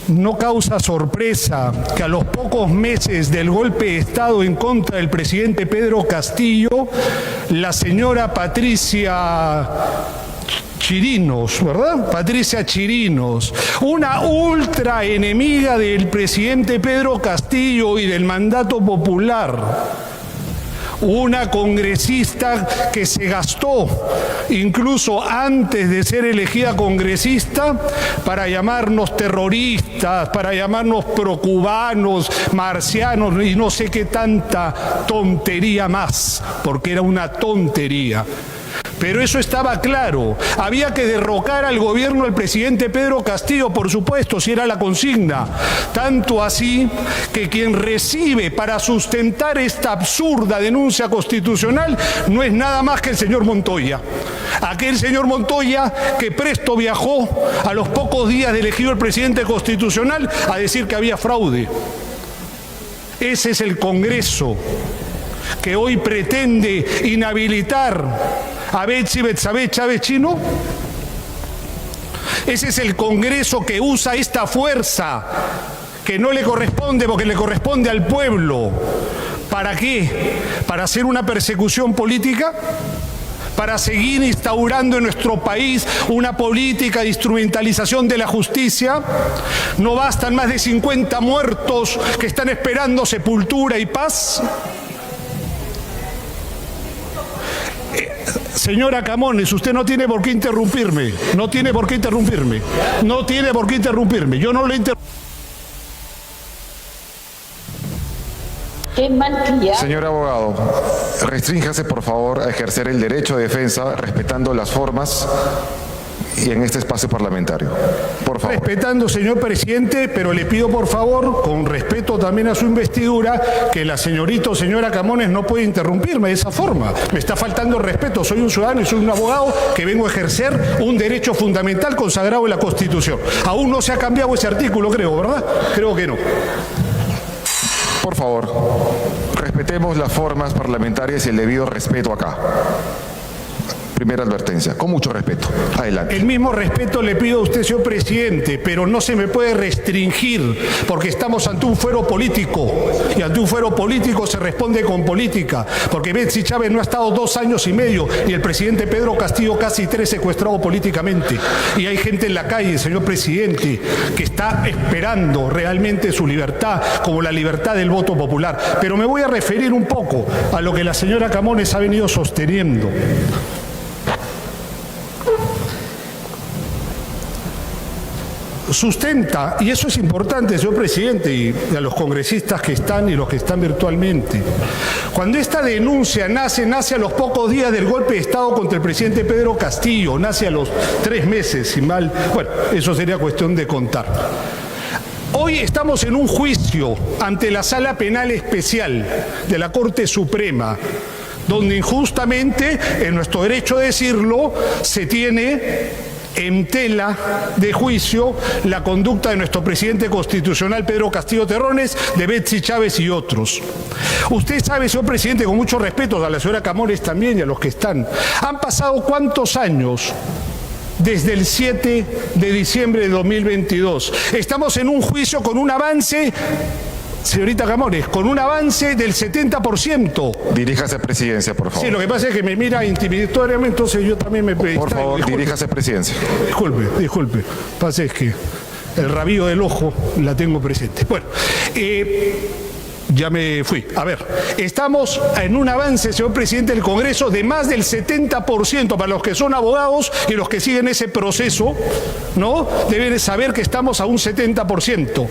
No causa sorpresa que a los pocos meses del golpe de Estado en contra del presidente Pedro Castillo, la señora Patricia Chirinos, ¿verdad? Patricia Chirinos, una ultra enemiga del presidente Pedro Castillo y del mandato popular. Una congresista que se gastó, incluso antes de ser elegida congresista, para llamarnos terroristas, para llamarnos procubanos, marcianos y no sé qué tanta tontería más, porque era una tontería. Pero eso estaba claro. Había que derrocar al gobierno del presidente Pedro Castillo, por supuesto, si era la consigna. Tanto así que quien recibe para sustentar esta absurda denuncia constitucional no es nada más que el señor Montoya. Aquel señor Montoya que presto viajó a los pocos días de elegido el presidente constitucional a decir que había fraude. Ese es el Congreso que hoy pretende inhabilitar a Betsy Betsabé Chávez Chino. Ese es el Congreso que usa esta fuerza que no le corresponde porque le corresponde al pueblo. ¿Para qué? ¿Para hacer una persecución política? ¿Para seguir instaurando en nuestro país una política de instrumentalización de la justicia? ¿No bastan más de 50 muertos que están esperando sepultura y paz? Señora Camones, usted no tiene por qué interrumpirme. No tiene por qué interrumpirme. No tiene por qué interrumpirme. Yo no le interrumpo. Señor abogado, restrínjase por favor a ejercer el derecho de defensa respetando las formas y en este espacio parlamentario. Por favor. Respetando, señor presidente, pero le pido por favor, con respeto también a su investidura, que la señorita o señora Camones no puede interrumpirme de esa forma. Me está faltando el respeto. Soy un ciudadano y soy un abogado que vengo a ejercer un derecho fundamental consagrado en la Constitución. Aún no se ha cambiado ese artículo, creo, ¿verdad? Creo que no. Por favor, respetemos las formas parlamentarias y el debido respeto acá. Primera advertencia, con mucho respeto. Adelante. El mismo respeto le pido a usted, señor presidente, pero no se me puede restringir porque estamos ante un fuero político y ante un fuero político se responde con política, porque Betsy Chávez no ha estado 2 años y medio y el presidente Pedro Castillo casi 3 secuestrado políticamente. Y hay gente en la calle, señor presidente, que está esperando realmente su libertad, como la libertad del voto popular. Pero me voy a referir un poco a lo que la señora Camones ha venido sosteniendo. Sustenta, y eso es importante, señor presidente, y a los congresistas que están y los que están virtualmente, cuando esta denuncia nace a los pocos días del golpe de Estado contra el presidente Pedro Castillo, nace a los 3 meses, si mal, bueno, eso sería cuestión de contar. Hoy estamos en un juicio ante la Sala Penal Especial de la Corte Suprema, donde injustamente, en nuestro derecho de decirlo, se tiene en tela de juicio la conducta de nuestro presidente constitucional Pedro Castillo Terrones, de Betsy Chávez y otros. Usted sabe, señor presidente, con mucho respeto a la señora Camones también y a los que están, han pasado ¿cuántos años? Desde el 7 de diciembre de 2022. Estamos en un juicio con un avance, señorita Camones, con un avance del 70%. Diríjase a presidencia, por favor. Sí, lo que pasa es que me mira intimidatoriamente, entonces yo también me distraigo. Por favor, disculpe. diríjase a presidencia. Disculpe. Pasa es que el rabillo del ojo la tengo presente. Bueno, ya me fui. A ver, estamos en un avance, señor presidente del Congreso, de más del 70%. Para los que son abogados y los que siguen ese proceso, ¿no? Deben saber que estamos a un 70%.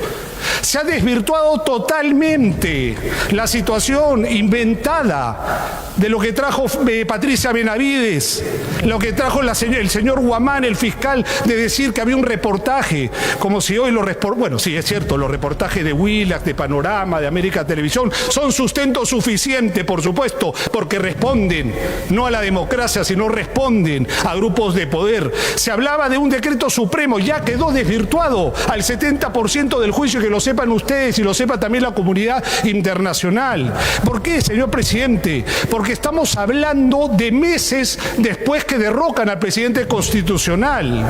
Se ha desvirtuado totalmente la situación inventada de lo que trajo Patricia Benavides, lo que trajo el señor Guamán, el fiscal, de decir que había un reportaje, como si hoy bueno, sí, es cierto, los reportajes de Willax, de Panorama, de América Televisión, son sustento suficiente, por supuesto, porque responden no a la democracia, sino responden a grupos de poder. Se hablaba de un decreto supremo, ya quedó desvirtuado al 70% del juicio, que lo sepan ustedes y lo sepa también la comunidad internacional. ¿Por qué, señor presidente? Porque estamos hablando de meses después que derrocan al presidente constitucional.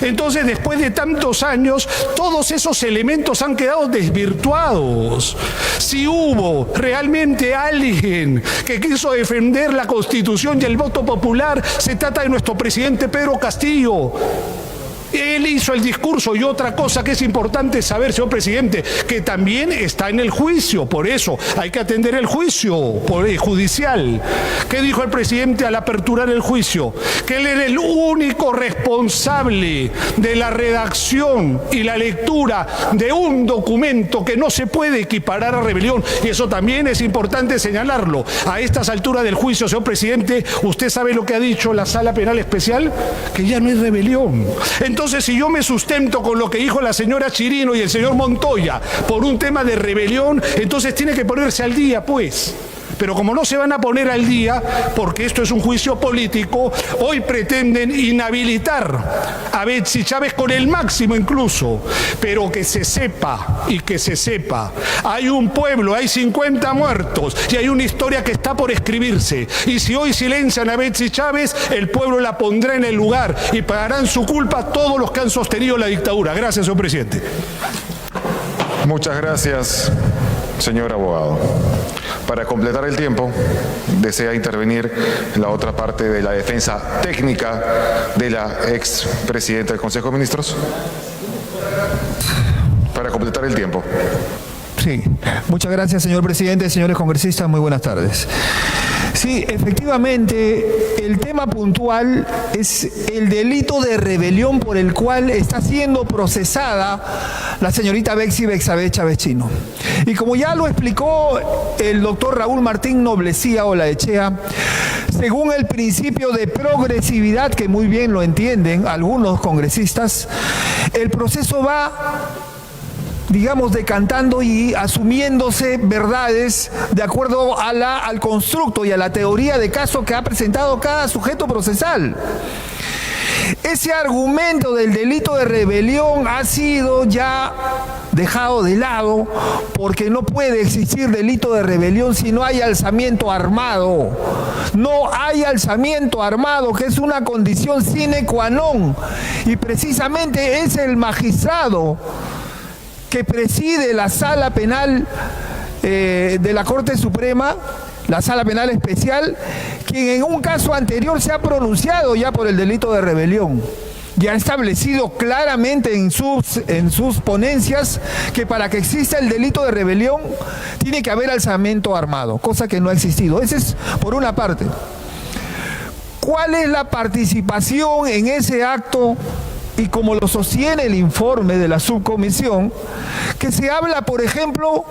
Entonces, después de tantos años, todos esos elementos han quedado desvirtuados. Si hubo realmente alguien que quiso defender la Constitución y el voto popular, se trata de nuestro presidente Pedro Castillo. Él hizo el discurso y otra cosa que es importante saber, señor presidente, que también está en el juicio, por eso hay que atender el juicio judicial. ¿Qué dijo el presidente al aperturar el juicio? Que él era el único responsable de la redacción y la lectura de un documento que no se puede equiparar a rebelión, y eso también es importante señalarlo. A estas alturas del juicio, señor presidente, ¿usted sabe lo que ha dicho la Sala Penal Especial? Que ya no hay rebelión. Entonces, si yo me sustento con lo que dijo la señora Chirino y el señor Montoya por un tema de rebelión, entonces tiene que ponerse al día, pues. Pero como no se van a poner al día, porque esto es un juicio político, hoy pretenden inhabilitar a Betsy Chávez con el máximo incluso. Pero que se sepa, y que se sepa, hay un pueblo, hay 50 muertos, y hay una historia que está por escribirse. Y si hoy silencian a Betsy Chávez, el pueblo la pondrá en el lugar y pagarán su culpa todos los que han sostenido la dictadura. Gracias, señor presidente. Muchas gracias, señor abogado. Para completar el tiempo, desea intervenir la otra parte de la defensa técnica de la expresidenta del Consejo de Ministros. Para completar el tiempo. Sí, muchas gracias, señor presidente, señores congresistas, muy buenas tardes. Sí, efectivamente, el tema puntual es el delito de rebelión por el cual está siendo procesada la señorita Betsy Bexabe Chávez Chino. Y como ya lo explicó el doctor Raúl Martín Noblecía Olaechea, según el principio de progresividad, que muy bien lo entienden algunos congresistas, el proceso va, digamos, decantando y asumiéndose verdades de acuerdo a al constructo y a la teoría de caso que ha presentado cada sujeto procesal. Ese argumento del delito de rebelión ha sido ya dejado de lado porque no puede existir delito de rebelión si no hay alzamiento armado. No hay alzamiento armado, que es una condición sine qua non, y precisamente es el magistrado que preside la Sala Penal de la Corte Suprema, la Sala Penal Especial, quien en un caso anterior se ha pronunciado ya por el delito de rebelión y ha establecido claramente en sus ponencias que para que exista el delito de rebelión tiene que haber alzamiento armado, cosa que no ha existido. Ese es por una parte. ¿Cuál es la participación en ese acto? Y como lo sostiene el informe de la subcomisión, que se habla, por ejemplo,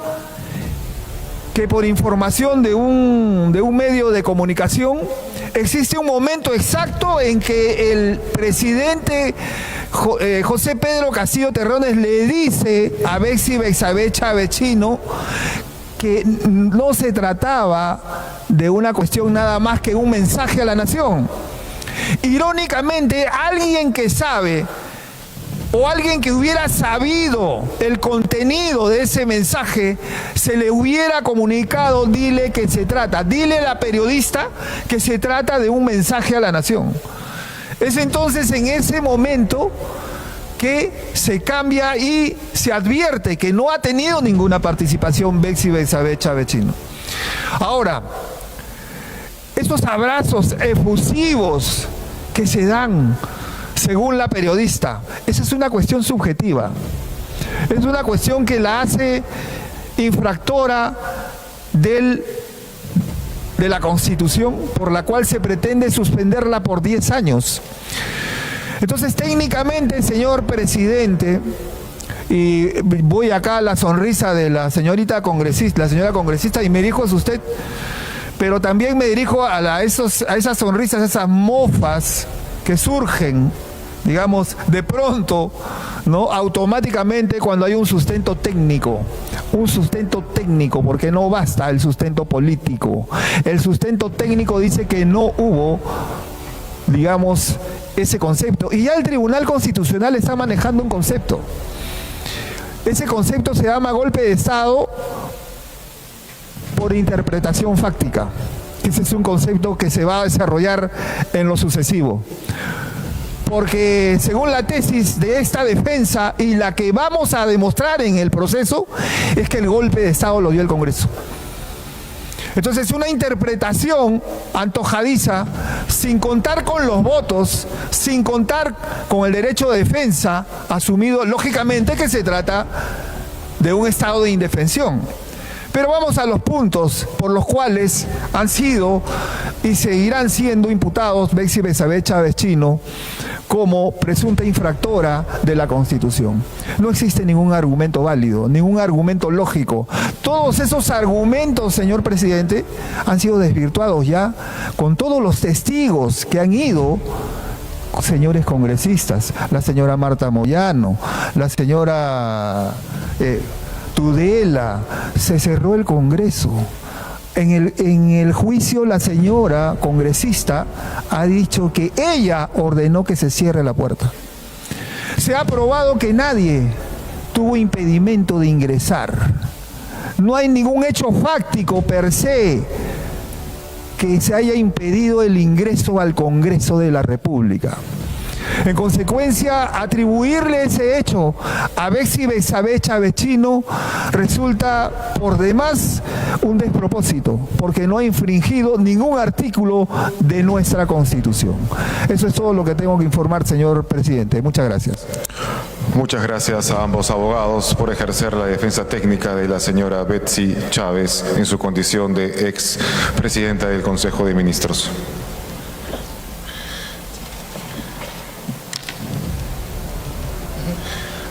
que por información de un medio de comunicación, existe un momento exacto en que el presidente José Pedro Castillo Terrones le dice a Betsy Bexabe Chávez Chino que no se trataba de una cuestión nada más que un mensaje a la nación. Irónicamente, alguien que sabe o alguien que hubiera sabido el contenido de ese mensaje, se le hubiera comunicado, dile a la periodista que se trata de un mensaje a la nación. Es entonces en ese momento que se cambia y se advierte que no ha tenido ninguna participación Betsy Bexabe Chávez Chino. Ahora, estos abrazos efusivos que se dan, según la periodista, esa es una cuestión subjetiva. Es una cuestión que la hace infractora de la Constitución, por la cual se pretende suspenderla por 10 años. Entonces, técnicamente, señor presidente, y voy acá a la sonrisa de la señora congresista, y me dirijo a usted, pero también me dirijo a esas sonrisas, a esas mofas que surgen, digamos, de pronto, ¿no? Automáticamente cuando hay un sustento técnico, porque no basta el sustento político. El sustento técnico dice que no hubo, digamos, ese concepto. Y ya el Tribunal Constitucional está manejando un concepto. Ese concepto se llama golpe de Estado por interpretación fáctica. Ese es un concepto que se va a desarrollar en lo sucesivo. Porque según la tesis de esta defensa y la que vamos a demostrar en el proceso, es que el golpe de Estado lo dio el Congreso. Entonces, una interpretación antojadiza, sin contar con los votos, sin contar con el derecho de defensa asumido, lógicamente que se trata de un estado de indefensión. Pero vamos a los puntos por los cuales han sido y seguirán siendo imputados Betsy Betsabé Chávez Chino como presunta infractora de la Constitución. No existe ningún argumento válido, ningún argumento lógico. Todos esos argumentos, señor presidente, han sido desvirtuados ya con todos los testigos que han ido, señores congresistas, la señora Marta Moyano, la señora Tudela. Se cerró el Congreso. En el juicio la señora congresista ha dicho que ella ordenó que se cierre la puerta. Se ha probado que nadie tuvo impedimento de ingresar. No hay ningún hecho fáctico per se que se haya impedido el ingreso al Congreso de la República. En consecuencia, atribuirle ese hecho a Betsy Betsabé Chávez Chino resulta por demás un despropósito, porque no ha infringido ningún artículo de nuestra Constitución. Eso es todo lo que tengo que informar, señor presidente. Muchas gracias. Muchas gracias a ambos abogados por ejercer la defensa técnica de la señora Betsy Chávez en su condición de ex presidenta del Consejo de Ministros.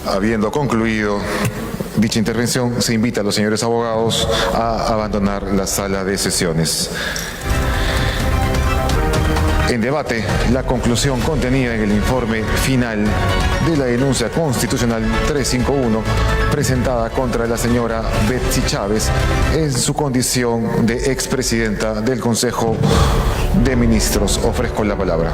Habiendo concluido dicha intervención, se invita a los señores abogados a abandonar la sala de sesiones. En debate, la conclusión contenida en el informe final de la denuncia constitucional 351 presentada contra la señora Betsy Chávez en su condición de expresidenta del Consejo de Ministros. Ofrezco la palabra.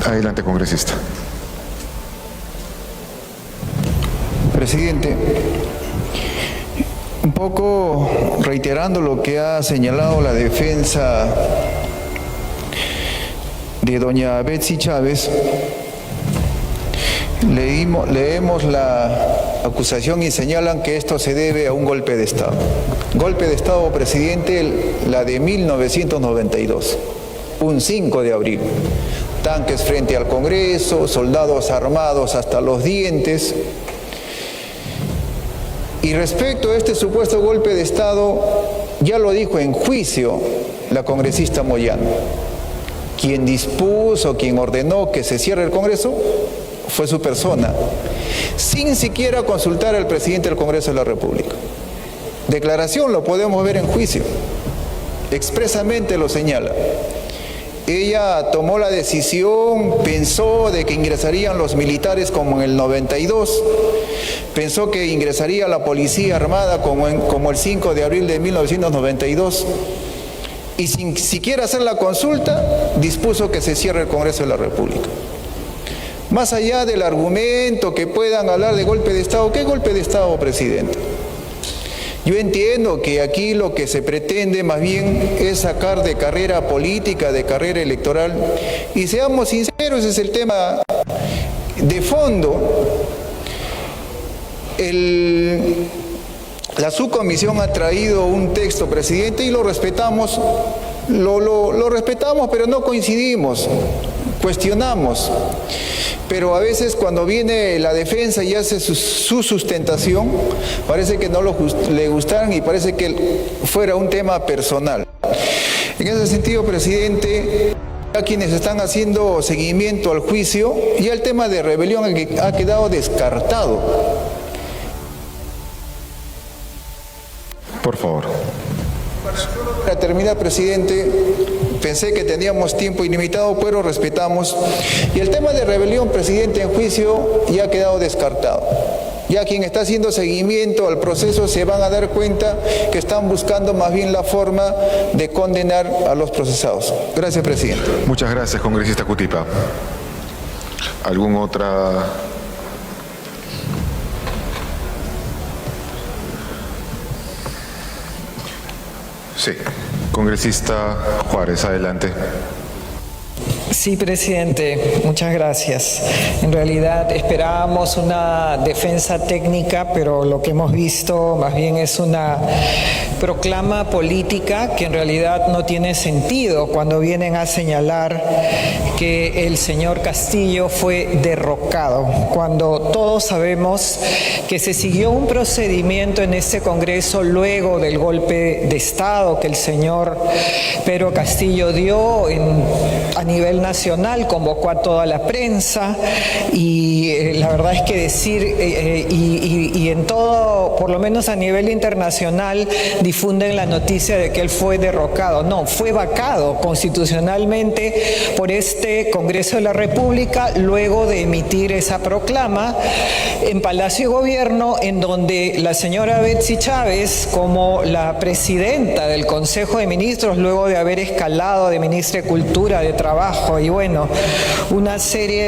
Adelante, congresista. Presidente, un poco reiterando lo que ha señalado la defensa de doña Betsy Chávez, leemos la acusación y señalan que esto se debe a un golpe de Estado. Golpe de Estado, presidente, la de 1992, un 5 de abril. Tanques frente al Congreso, soldados armados hasta los dientes. Y respecto a este supuesto golpe de Estado, ya lo dijo en juicio la congresista Moyano. Quien dispuso, quien ordenó que se cierre el Congreso fue su persona, sin siquiera consultar al presidente del Congreso de la República. Declaración lo podemos ver en juicio, expresamente lo señala. Ella tomó la decisión, pensó de que ingresarían los militares como en el 92, pensó que ingresaría la Policía Armada como el 5 de abril de 1992, y sin siquiera hacer la consulta, dispuso que se cierre el Congreso de la República. Más allá del argumento que puedan hablar de golpe de Estado, ¿qué golpe de Estado, presidente? Yo entiendo que aquí lo que se pretende más bien es sacar de carrera política, de carrera electoral, y seamos sinceros, ese es el tema de fondo. La subcomisión ha traído un texto, presidente, y lo respetamos, lo respetamos, pero no coincidimos, cuestionamos. Pero a veces cuando viene la defensa y hace su sustentación, parece que no le gustaron y parece que fuera un tema personal. En ese sentido, presidente, a quienes están haciendo seguimiento al juicio, ya el tema de rebelión ha quedado descartado. Por favor. Para terminar, presidente, pensé que teníamos tiempo ilimitado, pero respetamos. Y el tema de rebelión, presidente, en juicio ya ha quedado descartado. Ya quien está haciendo seguimiento al proceso se van a dar cuenta que están buscando más bien la forma de condenar a los procesados. Gracias, presidente. Muchas gracias, congresista Cutipa. ¿Algún otra? Sí. Congresista Juárez, adelante. Sí, presidente, muchas gracias. En realidad esperábamos una defensa técnica, pero lo que hemos visto más bien es una proclama política que en realidad no tiene sentido cuando vienen a señalar que el señor Castillo fue derrocado, cuando todos sabemos que se siguió un procedimiento en este Congreso luego del golpe de Estado que el señor Pedro Castillo dio a nivel nacional, convocó a toda la prensa y la verdad es que decir, y en todo, por lo menos a nivel internacional, difunden la noticia de que él fue derrocado. No, fue vacado constitucionalmente por este Congreso de la República luego de emitir esa proclama en Palacio de Gobierno, en donde la señora Betsy Chávez, como la presidenta del Consejo de Ministros, luego de haber escalado de ministra de Cultura, de Trabajo y bueno, una serie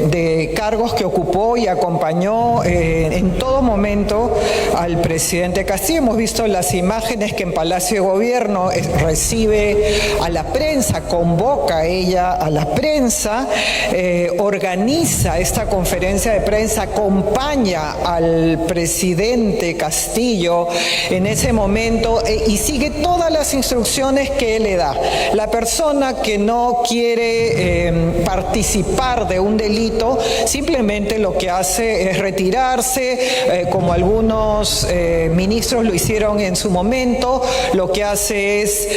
de cargos que ocupó y acompañó en todo momento al presidente Castillo. Hemos visto las imágenes que en Palacio de Gobierno recibe a la prensa, convoca ella a la prensa, organiza esta conferencia de prensa, acompaña al presidente Castillo en ese momento y sigue todas las instrucciones que él le da. La persona que no quiere participar de un delito simplemente lo que hace es retirarse, como algunos ministros lo hicieron en su momento, lo que hace es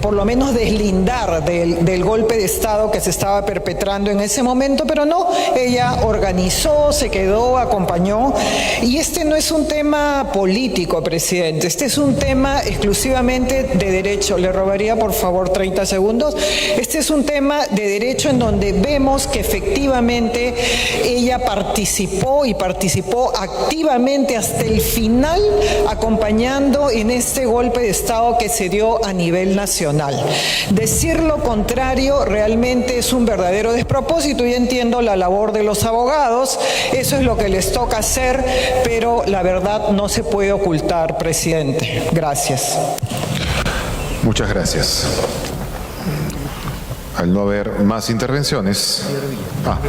por lo menos deslindar del golpe de Estado que se estaba perpetrando en ese momento, pero no, ella organizó, se quedó, acompañó, y este no es un tema político, presidente, este es un tema exclusivamente de derecho. Le robaría por favor 30 segundos. Este es un tema de derecho en donde vemos que efectivamente ella participó y participó activamente hasta el final, acompañando en este golpe de Estado que se dio a nivel nacional. Decir lo contrario realmente es un verdadero despropósito. Yo entiendo la labor de los abogados, eso es lo que les toca hacer, pero la verdad no se puede ocultar, presidente. Gracias. Muchas gracias. Al no haber más intervenciones...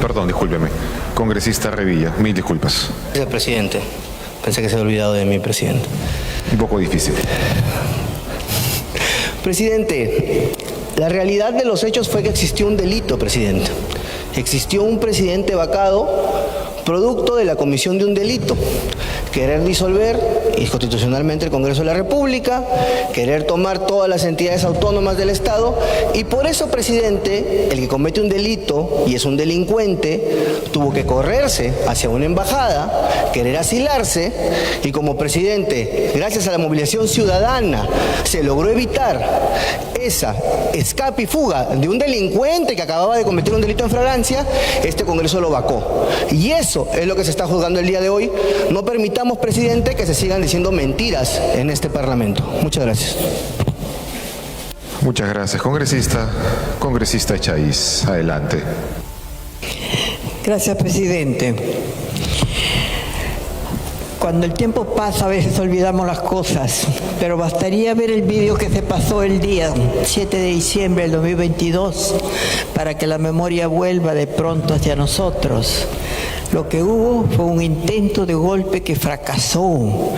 perdón, discúlpeme. Congresista Revilla, mil disculpas. Gracias, presidente. Pensé que se había olvidado de mí, presidente. Un poco difícil. Presidente, la realidad de los hechos fue que existió un delito, presidente. Existió un presidente vacado, producto de la comisión de un delito. Querer disolver inconstitucionalmente el Congreso de la República, querer tomar todas las entidades autónomas del Estado, y por eso, presidente, el que comete un delito y es un delincuente tuvo que correrse hacia una embajada, querer asilarse, y como presidente, gracias a la movilización ciudadana, se logró evitar esa escape y fuga de un delincuente que acababa de cometer un delito en flagrancia. Este Congreso lo vacó. Y eso es lo que se está juzgando el día de hoy. No permitamos, presidente, que se sigan diciendo mentiras en este Parlamento. Muchas gracias. Muchas gracias, congresista. Congresista Echaíz, adelante. Gracias, presidente. Cuando el tiempo pasa a veces olvidamos las cosas, pero bastaría ver el vídeo que se pasó el día 7 de diciembre del 2022 para que la memoria vuelva de pronto hacia nosotros. Lo que hubo fue un intento de golpe que fracasó,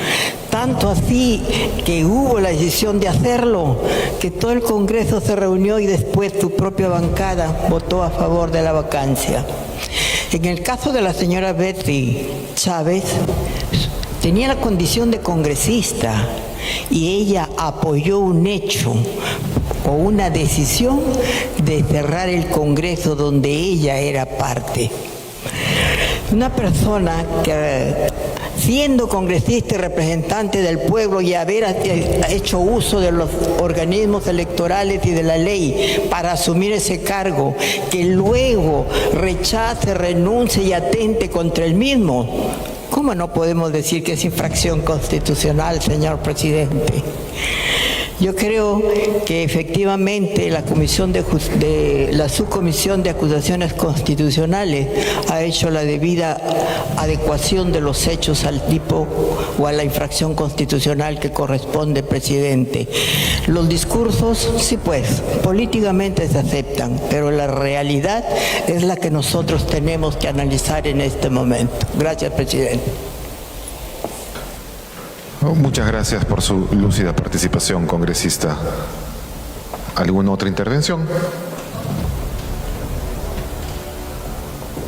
tanto así que hubo la decisión de hacerlo, que todo el Congreso se reunió y después su propia bancada votó a favor de la vacancia. En el caso de la señora Betsy Chávez, tenía la condición de congresista y ella apoyó un hecho o una decisión de cerrar el Congreso donde ella era parte. Una persona que, siendo congresista y representante del pueblo y haber hecho uso de los organismos electorales y de la ley para asumir ese cargo, que luego rechace, renuncie y atente contra el mismo, ¿cómo no podemos decir que es infracción constitucional, señor presidente? Yo creo que efectivamente la la subcomisión de acusaciones constitucionales ha hecho la debida adecuación de los hechos al tipo o a la infracción constitucional que corresponde, presidente. Los discursos, sí pues, políticamente se aceptan, pero la realidad es la que nosotros tenemos que analizar en este momento. Gracias, presidente. Muchas gracias por su lúcida participación, congresista. ¿Alguna otra intervención?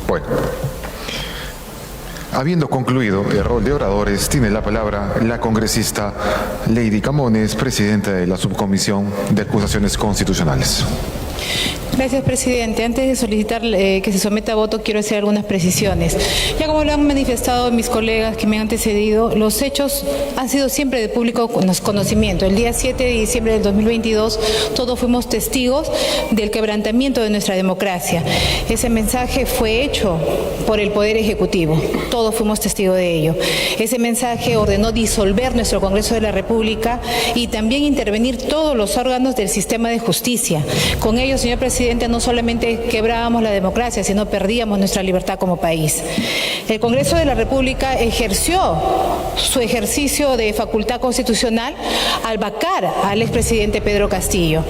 Bueno. Habiendo concluido el rol de oradores, tiene la palabra la congresista Lady Camones, presidenta de la Subcomisión de Acusaciones Constitucionales. Gracias, presidente. Antes de solicitar que se someta a voto, quiero hacer algunas precisiones. Ya como lo han manifestado mis colegas que me han antecedido, los hechos han sido siempre de público conocimiento. El día 7 de diciembre del 2022, todos fuimos testigos del quebrantamiento de nuestra democracia. Ese mensaje fue hecho por el Poder Ejecutivo. Todos fuimos testigos de ello. Ese mensaje ordenó disolver nuestro Congreso de la República y también intervenir todos los órganos del sistema de justicia. Con ello, señor presidente, no solamente quebrábamos la democracia, sino perdíamos nuestra libertad como país. El Congreso de la República ejerció su ejercicio de facultad constitucional al vacar al expresidente Pedro Castillo.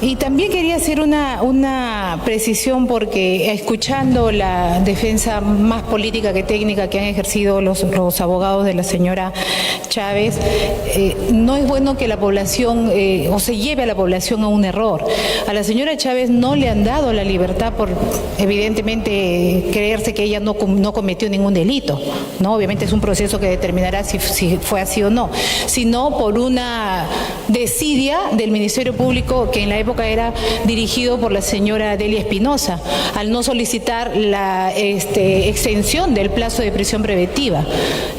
Y también quería hacer una precisión porque escuchando la defensa más política que técnica que han ejercido los abogados de la señora Chávez, no es bueno que la población o se lleve a la población a un error. A la señora Chávez no le han dado la libertad por evidentemente creerse que ella no cometió ningún delito, ¿no? Obviamente es un proceso que determinará si fue así o no, sino por una desidia del Ministerio Público que en la época era dirigido por la señora Delia Espinosa, al no solicitar la extensión del plazo de prisión preventiva.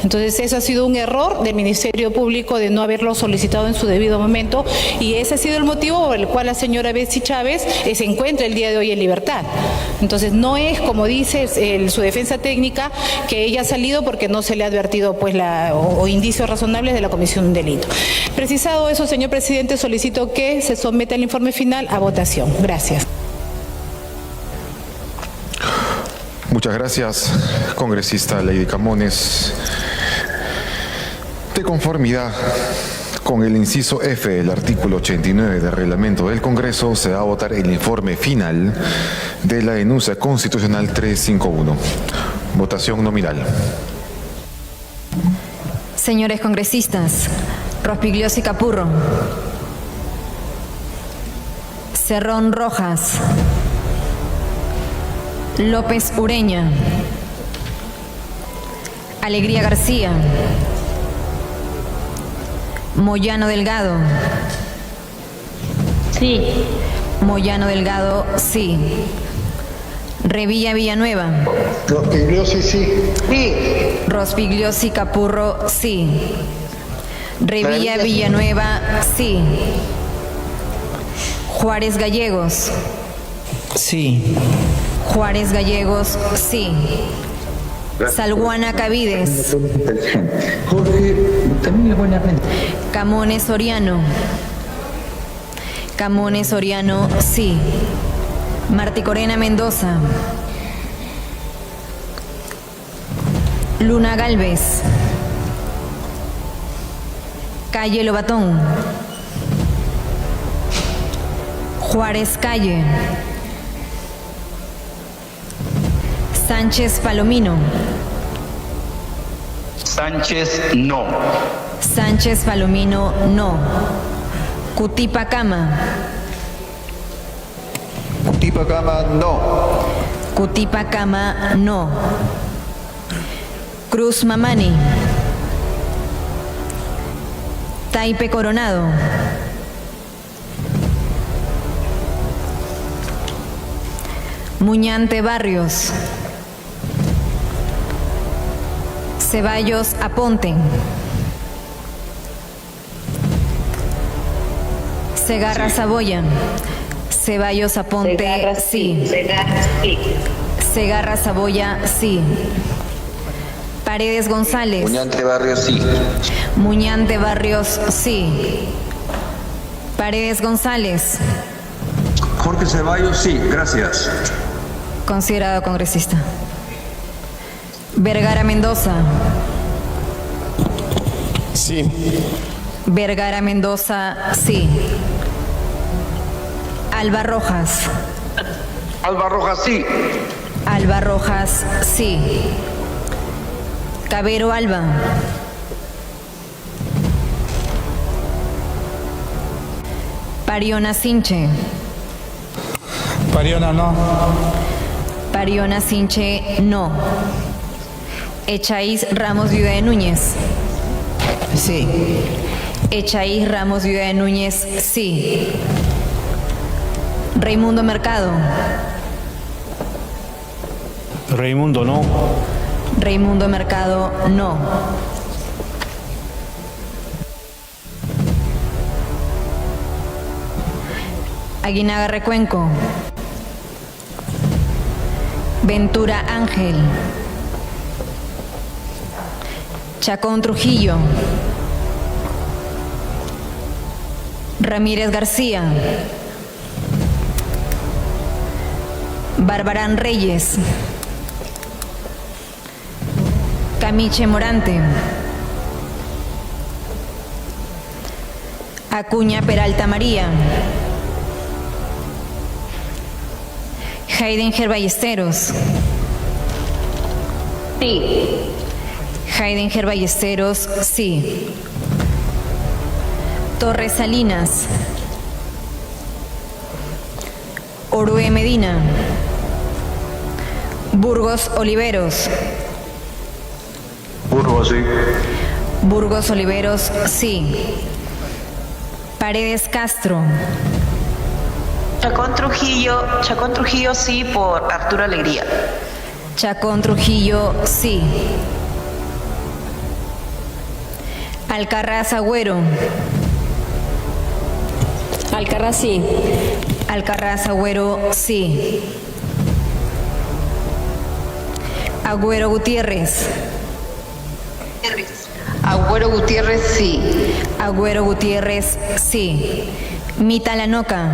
Entonces eso ha sido un error del Ministerio Público de no haberlo solicitado en su debido momento, y ese ha sido el motivo por el cual la señora Betsy Chávez se encuentra el día de hoy en libertad. Entonces no es, como dice su defensa técnica, que ella ha salido porque no se le ha advertido pues o indicios razonables de la comisión de un delito. Precisado eso, señor presidente, solicito que se someta el informe final a votación. Gracias. Muchas gracias, congresista Lady Camones. De conformidad con el inciso F del artículo 89 del reglamento del Congreso, se va a votar el informe final de la denuncia constitucional 351. Votación nominal. Señores congresistas, Rospigliosi Capurro, Cerrón Rojas, López Ureña, Alegría García, Moyano Delgado. Sí. Moyano Delgado, sí. Revilla Villanueva. Rospigliosi, sí. Sí. Rospigliosi Capurro, sí. Revilla Villanueva, sí. Juárez Gallegos. Sí. Juárez Gallegos, sí. Salguana Cavides. Jorge, también buenamente. Camones Soriano. Camones Soriano, sí. Martí Corena Mendoza. Luna Galvez. Calle Lobatón. Juárez Calle. Sánchez Palomino. Sánchez, no. Sánchez Palomino, no. Cutipa Cama. Cutipa Cama, no. Cutipa Cama, no. Cruz Mamani. Taipe Coronado. Muñante Barrios. Ceballos Aponte. Segarra Saboya. Ceballos Aponte, Segarra, sí. Segarra, sí. Segarra Saboya, sí. Paredes González. Muñante Barrios, sí. Muñante Barrios, sí. Paredes González. Jorge Ceballos, sí, gracias. Considerado congresista. Vergara Mendoza. Sí. Vergara Mendoza, sí. Alba Rojas. Alba Rojas, sí. Alba Rojas, sí. Cabero Alba. Pariona Sinche. Pariona no. Pariona Sinche, no. Echaíz Ramos Viuda de Núñez. Sí. Echaíz Ramos Viuda de Núñez, sí. Raimundo Mercado. Raimundo, no. Raimundo Mercado, no. Aguinaga Recuenco. Ventura Ángel. Chacón Trujillo. Ramírez García. Barbarán Reyes. Camiche Morante. Acuña Peralta María. Heidinger Ballesteros. Sí. Heidinger Ballesteros, sí. Torres Salinas. Orue Medina. Burgos Oliveros. Burgos, sí. Burgos Oliveros, sí. Paredes Castro. Chacón Trujillo sí por Arturo Alegría. Chacón Trujillo, sí. Alcarraz Agüero. Alcarraz, sí. Alcarraz Agüero, sí. Agüero Gutiérrez. Agüero Gutiérrez, sí. Agüero Gutiérrez, sí. Mita Lanoca.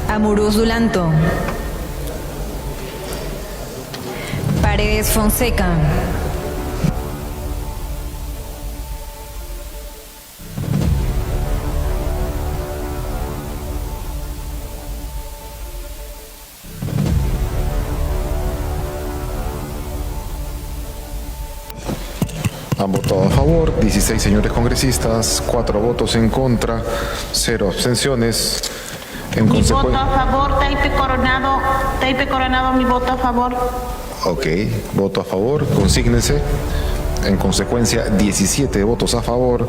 Amurús Dulanto. Paredes Fonseca. Han votado a favor 16 señores congresistas, 4 votos en contra, 0 abstenciones. En Mi voto a favor, Taipe Coronado, mi voto a favor. Ok, voto a favor, consígnese. En consecuencia, 17 votos a favor,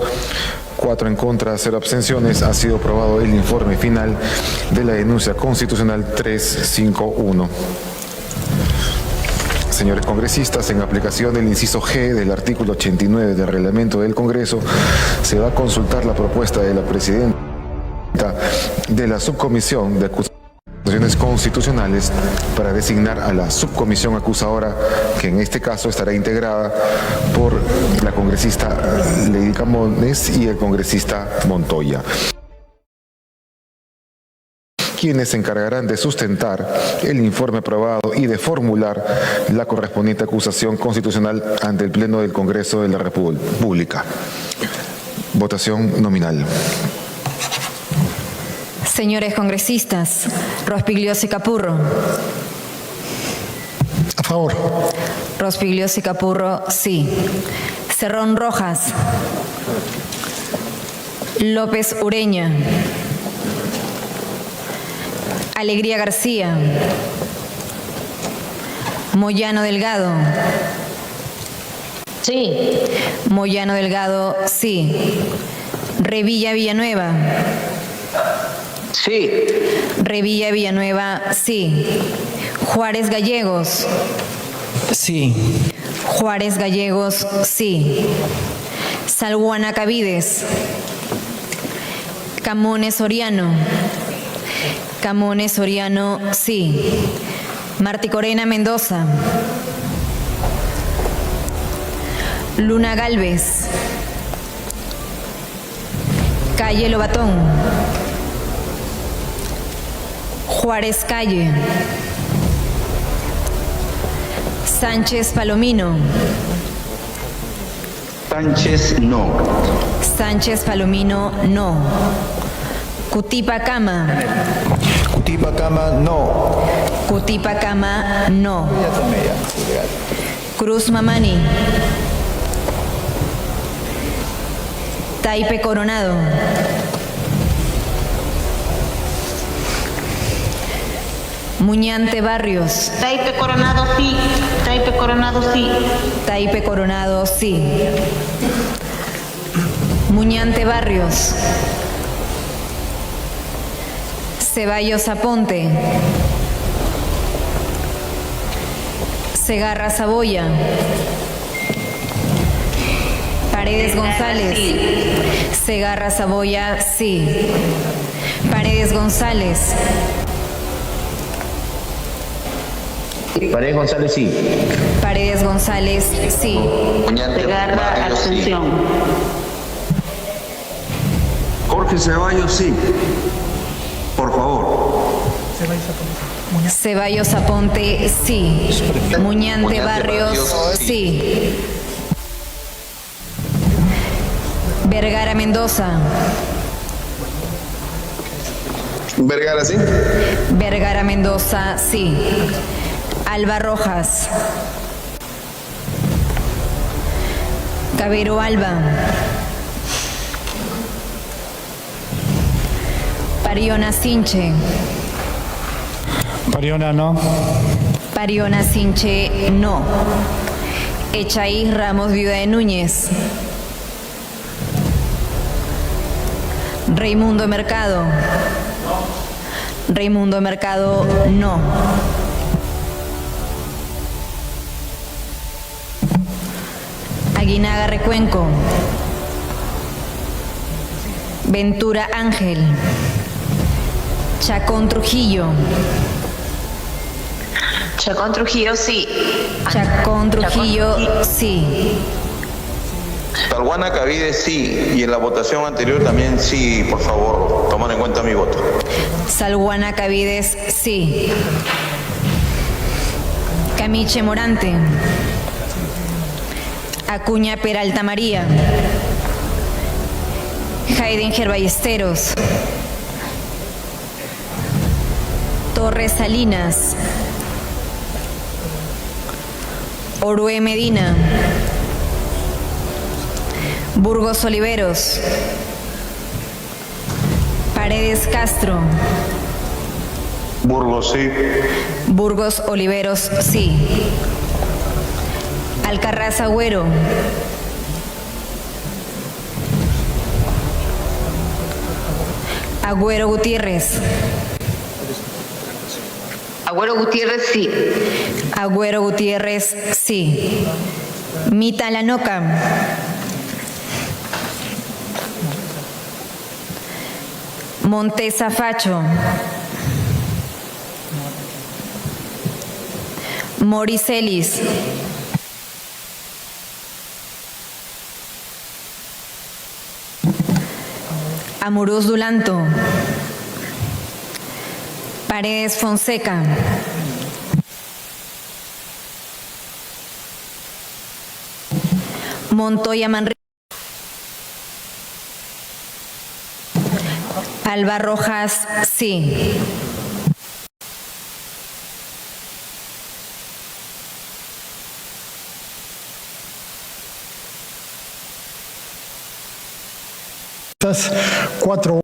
4 en contra, 0 abstenciones. Ha sido aprobado el informe final de la denuncia constitucional 351. Señores congresistas, en aplicación del inciso G del artículo 89 del reglamento del Congreso, se va a consultar la propuesta de la presidenta de la Subcomisión de Acusaciones Constitucionales para designar a la subcomisión acusadora, que en este caso estará integrada por la congresista Lady Camones y el congresista Montoya, quienes se encargarán de sustentar el informe aprobado y de formular la correspondiente acusación constitucional ante el Pleno del Congreso de la República. Votación nominal. Señores congresistas, Rospigliosi Capurro. A favor. Rospigliosi Capurro, sí. Cerrón Rojas. López Ureña. Alegría García. Moyano Delgado. Sí. Moyano Delgado, sí. Revilla Villanueva. Sí. Revilla Villanueva, sí. Juárez Gallegos. Sí. Juárez Gallegos, sí. Salguana Cavides. Camones Soriano. Camones Soriano, sí. Martí Corena Mendoza. Luna Galvez. Calle Lobatón. Juárez Calle. Sánchez Palomino. Sánchez, no. Sánchez Palomino, no. Cutipa Cama. Cutipa Cama, no. Cutipa Cama, no. Cruz Mamani. Taipe Coronado. Muñante Barrios. Taipe Coronado, sí. Taipe Coronado, sí. Taipe Coronado, sí. Muñante Barrios. Ceballos Aponte. Segarra Saboya. Paredes González. Segarra Saboya, sí. Paredes González. Paredes González, sí. Paredes González, sí. Segarra, abstención. Jorge Ceballos, sí. Por favor. Ceballos Aponte, sí. Muñante Barrios, sí. Vergara Mendoza. Vergara, sí. Vergara Mendoza, sí. Alba Rojas. Cabero Alba. Pariona Sinche. Pariona, no. Pariona Sinche, no. Echaíz Ramos Viuda de Núñez. Raimundo Mercado. Raimundo Mercado, no. Aguinaga Recuenco. Ventura Ángel. Chacón Trujillo. Chacón Trujillo, sí. Chacón Trujillo, sí. Talguana Cavide, sí. Y en la votación anterior también sí, por favor, tomar en cuenta mi voto. Salguana Cavides, sí. Camiche Morante. Acuña Peralta María. Heidinger Ballesteros. Torres Salinas. Orue Medina. Burgos Oliveros. Paredes Castro. Burgos, sí. Burgos Oliveros, sí. Alcarraz Agüero. Agüero Gutiérrez. Agüero Gutiérrez, sí. Agüero Gutiérrez, sí. Mita Lanoca. Montesa Facho. Moricelis. Amurús Dulanto. Paredes Fonseca. Montoya Manrique. Alba Rojas, sí. Cuatro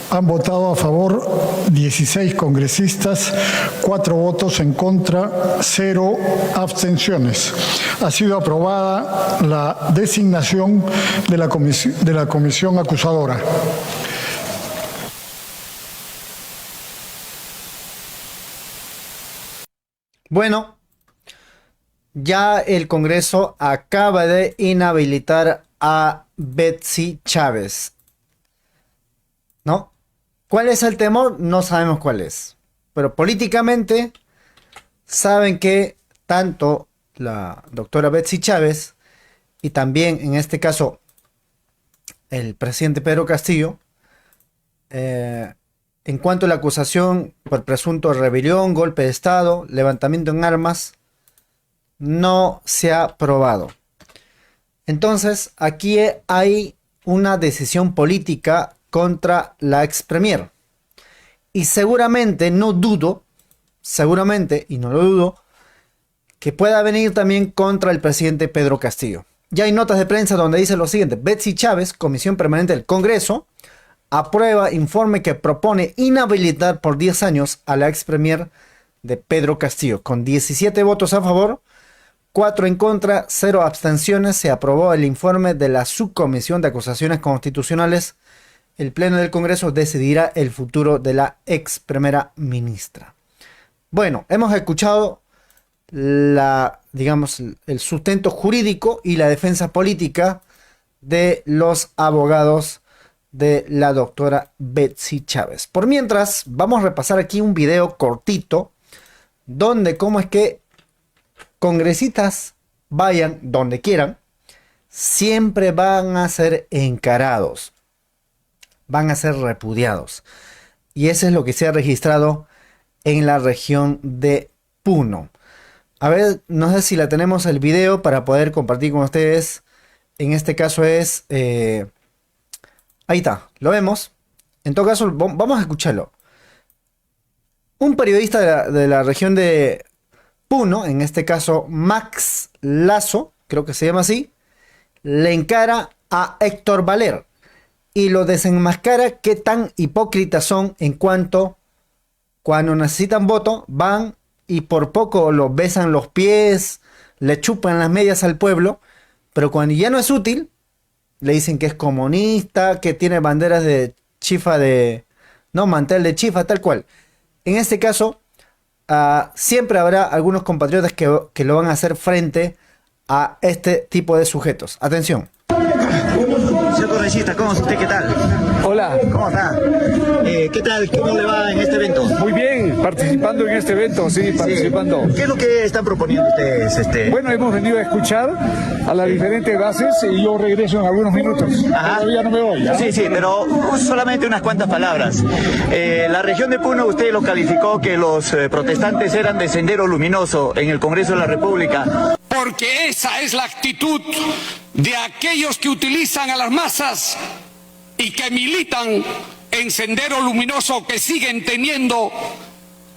han votado a favor, 16 congresistas, 4 votos en contra, 0 abstenciones. Ha sido aprobada la designación de la comisión acusadora. Bueno, ya el Congreso acaba de inhabilitar a Betsy Chávez, ¿no? ¿Cuál es el temor? No sabemos cuál es. Pero políticamente saben que tanto la doctora Betsy Chávez y también en este caso el presidente Pedro Castillo, en cuanto a la acusación por presunto rebelión, golpe de Estado, levantamiento en armas, no se ha probado. Entonces, aquí hay una decisión política contra la ex premier. Y seguramente, no dudo, seguramente, y no lo dudo, que pueda venir también contra el presidente Pedro Castillo. Ya hay notas de prensa donde dice lo siguiente: Betsy Chávez, Comisión Permanente del Congreso, aprueba informe que propone inhabilitar por 10 años a la ex premier de Pedro Castillo. Con 17 votos a favor, 4 en contra, 0 abstenciones, se aprobó el informe de la Subcomisión de Acusaciones Constitucionales. El Pleno del Congreso decidirá el futuro de la ex primera ministra. Bueno, hemos escuchado digamos, el sustento jurídico y la defensa política de los abogados de la doctora Betsy Chávez. Por mientras, vamos a repasar aquí un video cortito donde cómo es que congresistas vayan donde quieran, siempre van a ser encarados, van a ser repudiados. Y eso es lo que se ha registrado en la región de Puno. A ver, no sé si la tenemos el video para poder compartir con ustedes. En este caso es... ahí está, lo vemos. En todo caso, vamos a escucharlo. Un periodista de la región de Puno, en este caso Max Lazo, creo que se llama así, le encara a Héctor Valer y lo desenmascara qué tan hipócritas son en cuanto cuando necesitan voto van y por poco lo besan los pies, le chupan las medias al pueblo, pero cuando ya no es útil, le dicen que es comunista, que tiene banderas de chifa mantel de chifa, tal cual. En este caso, siempre habrá algunos compatriotas que lo van a hacer frente a este tipo de sujetos. Atención. Señor congresista, ¿cómo es usted? ¿Qué tal? Hola. ¿Cómo está? ¿Qué tal? ¿Cómo le va en este evento? Muy bien, participando en este evento, sí, participando. ¿Qué es lo que están proponiendo ustedes? Bueno, hemos venido a escuchar a las diferentes bases y yo regreso en algunos minutos. Ajá. Todavía no me voy, ¿ya? Sí, pero solamente unas cuantas palabras. La región de Puno, usted lo calificó que los protestantes eran de Sendero Luminoso en el Congreso de la República. Porque esa es la actitud de aquellos que utilizan a las masas y que militan en Sendero Luminoso, que siguen teniendo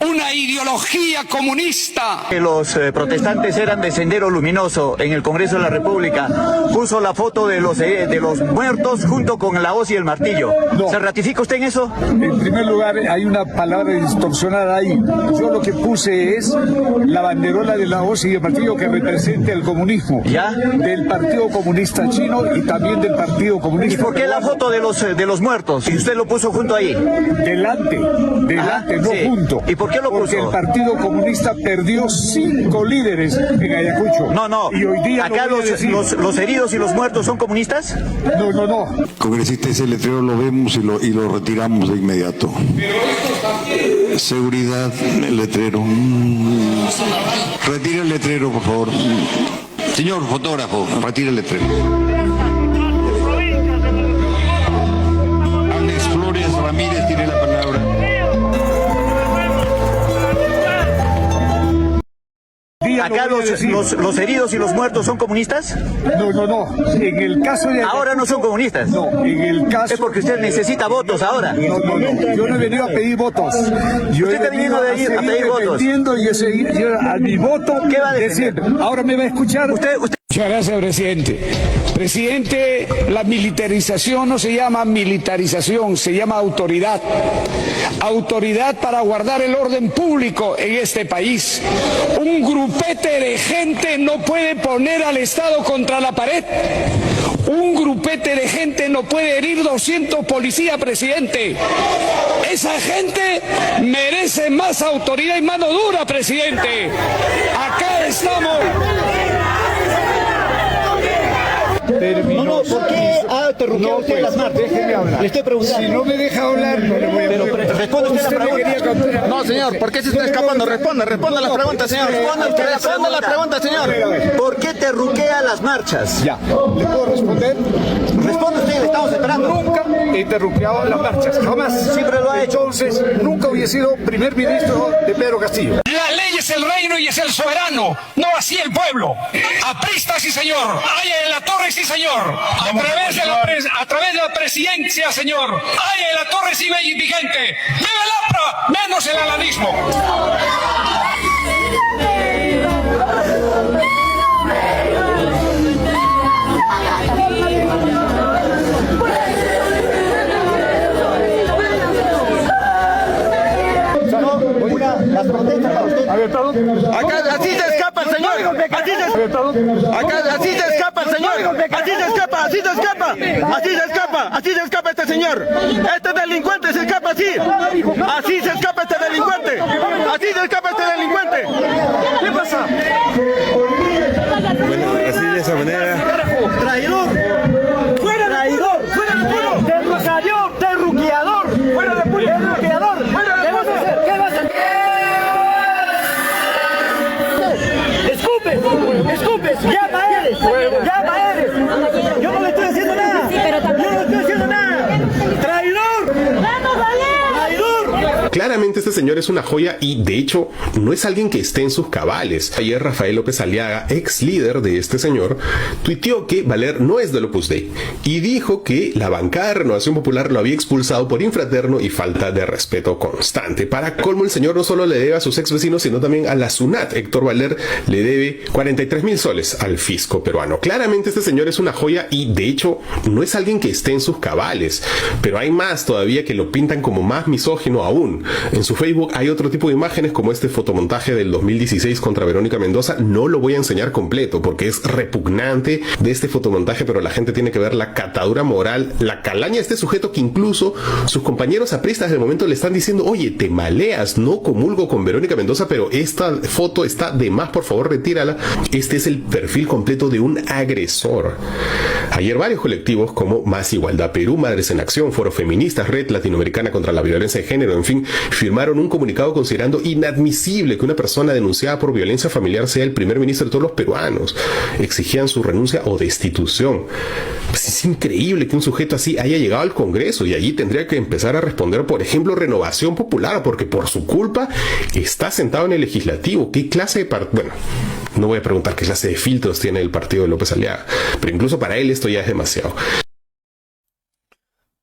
una ideología comunista. Que los protestantes eran de Sendero Luminoso en el Congreso de la República. Puso la foto de los muertos junto con la hoz y el martillo. No. ¿Se ratifica usted en eso? En primer lugar, hay una palabra distorsionada ahí. Yo lo que puse es la banderola de la hoz y el martillo que representa el comunismo. ¿Ya? Del Partido Comunista Chino y también del Partido Comunista. ¿Y por qué la foto de los muertos? Si usted lo puso junto ahí. Delante, no sí. junto. ¿Y por qué lo puso? Porque el Partido Comunista perdió 5 líderes en Ayacucho. No. Y hoy día ¿Acá los heridos y los muertos son comunistas? No. Congresista, ese letrero lo vemos y lo retiramos de inmediato. Seguridad, el letrero. Retira el letrero, por favor. Señor fotógrafo, retira el letrero. Alex Flores Ramírez tiene la palabra. ¿Acá los heridos y los muertos son comunistas? No. En el caso de... Ahora no son comunistas. No, en el caso... Es porque usted necesita votos ahora. No. Yo no he venido a pedir votos. Yo usted está viniendo a pedir votos. Yo a mi voto... ¿Qué va a defender? Ahora me va a escuchar. Muchas gracias, presidente. Presidente, la militarización no se llama militarización, se llama autoridad. Autoridad para guardar el orden público en este país. Un grupete de gente no puede poner al Estado contra la pared. Un grupete de gente no puede herir 200 policías, presidente. Esa gente merece más autoridad y mano dura, presidente. Acá estamos. terminó. ¿Por qué ha terruqueado usted las marchas? Déjeme hablar. Le estoy preguntando. Si no me deja hablar, no le voy a Pero responde usted la pregunta. No, señor, ¿por qué se está escapando? Responda las preguntas, señor. Responda las preguntas, señor. ¿Por qué terruquea las marchas? Ya, ¿le puedo responder? Responde usted, le estamos esperando. Nunca he terruqueado las marchas, jamás. Siempre lo ha hecho. Entonces, nunca hubiera sido primer ministro de Pedro Castillo. La ley es el reino y es el soberano, no así el pueblo. Aprista, sí señor. Haya en la torre, sí señor. A través de la presidencia, señor. Haya en la torre, sí vigente. ¡Viva el APRA! Menos el alanismo. Las protestas para usted. A ver, perdón. Acá, así se escapa el señor. Así se escapa el señor. Así se escapa este señor. Este delincuente se escapa así. Así se escapa este delincuente. ¿Qué pasa? Bueno, así de esa manera. Traidor. Fuera traidor. Fuera de pueblo. Terruqueador. Fuera de pueblo. Terruqueador. ¿Qué vas a hacer? ¿Qué vas a hacer? Escupes, llama a Eres. Yo no le estoy haciendo nada. Traidor. Claramente este señor es una joya y de hecho no es alguien que esté en sus cabales. Ayer Rafael López Aliaga, ex líder de este señor, tuiteó que Valer no es del Opus Dei y dijo que la bancada de Renovación Popular lo había expulsado por infraterno y falta de respeto constante. Para colmo, el señor no solo le debe a sus ex vecinos, sino también a la SUNAT. Héctor Valer le debe 43,000 soles al fisco peruano. Claramente este señor es una joya y de hecho no es alguien que esté en sus cabales, pero hay más todavía que lo pintan como más misógino aún. En su Facebook hay otro tipo de imágenes como este fotomontaje del 2016 contra Verónica Mendoza. No lo voy a enseñar completo porque es repugnante de este fotomontaje, pero la gente tiene que ver la catadura moral, la calaña de este sujeto que incluso sus compañeros apristas del momento le están diciendo: oye, te maleas, no comulgo con Verónica Mendoza, pero esta foto está de más, por favor retírala. Este es el perfil completo de un agresor. Ayer varios colectivos como Más Igualdad Perú, Madres en Acción, Foro Feministas, Red Latinoamericana contra la Violencia de Género, en fin, firmaron un comunicado considerando inadmisible que una persona denunciada por violencia familiar sea el primer ministro de todos los peruanos. Exigían su renuncia o destitución. Pues es increíble que un sujeto así haya llegado al Congreso y allí tendría que empezar a responder, por ejemplo, Renovación Popular, porque por su culpa está sentado en el legislativo. ¿Qué clase de bueno, no voy a preguntar qué clase de filtros tiene el partido de López Aliaga, pero incluso para él esto ya es demasiado.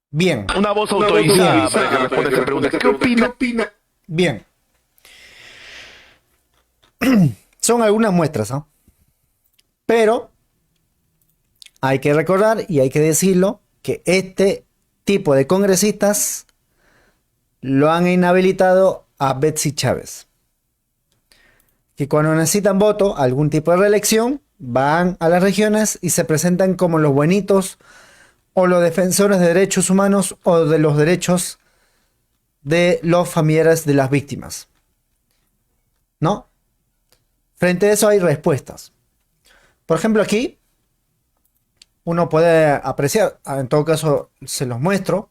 Bien. Una voz autorizada para que responda esta pregunta. ¿Qué opina? Bien. Son algunas muestras, ¿no? Pero hay que recordar y hay que decirlo que este tipo de congresistas lo han inhabilitado a Betsy Chávez. Que cuando necesitan voto, algún tipo de reelección, van a las regiones y se presentan como los buenitos o los defensores de derechos humanos o de los derechos de los familiares de las víctimas. ¿No? Frente a eso hay respuestas. Por ejemplo, aquí uno puede apreciar, en todo caso se los muestro,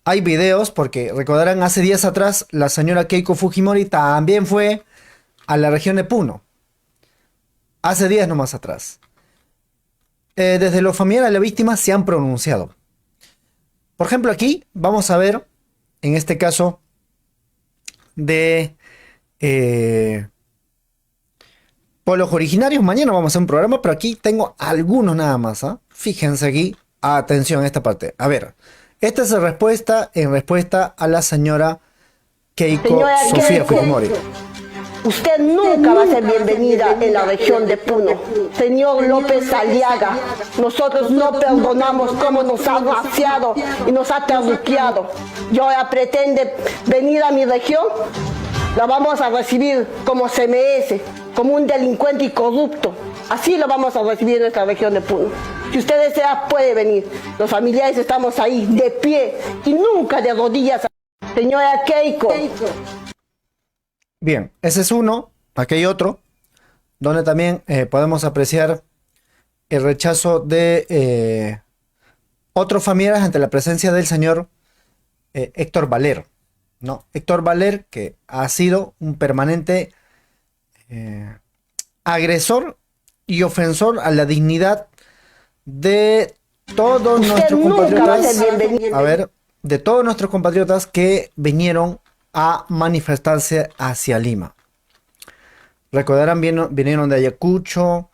hay videos, porque recordarán hace días atrás la señora Keiko Fujimori también fue a la región de Puno. Hace días nomás atrás. Desde los familiares de la víctima se han pronunciado. Por ejemplo, aquí vamos a ver, en este caso, de pueblos originarios. Mañana vamos a hacer un programa, pero aquí tengo algunos nada más. Fíjense aquí, atención a esta parte. A ver, esta es en respuesta a la señora Keiko Sofía Fujimori. Usted nunca va a ser bienvenida en la región de Puno. Señor López Aliaga, nosotros no perdonamos cómo nos ha vaciado y nos ha terruqueado. Y ahora pretende venir a mi región, la vamos a recibir como se merece, como un delincuente y corrupto. Así lo vamos a recibir en nuestra región de Puno. Si usted desea, puede venir. Los familiares estamos ahí, de pie y nunca de rodillas. Señora Keiko. Bien, ese es uno. Aquí hay otro, donde también podemos apreciar el rechazo de otros familiares ante la presencia del señor Héctor Valer, ¿no? Héctor Valer, que ha sido un permanente agresor y ofensor a la dignidad de todos nuestros compatriotas. A ver, de todos nuestros compatriotas que vinieron a manifestarse hacia Lima. Recordarán, vinieron de Ayacucho,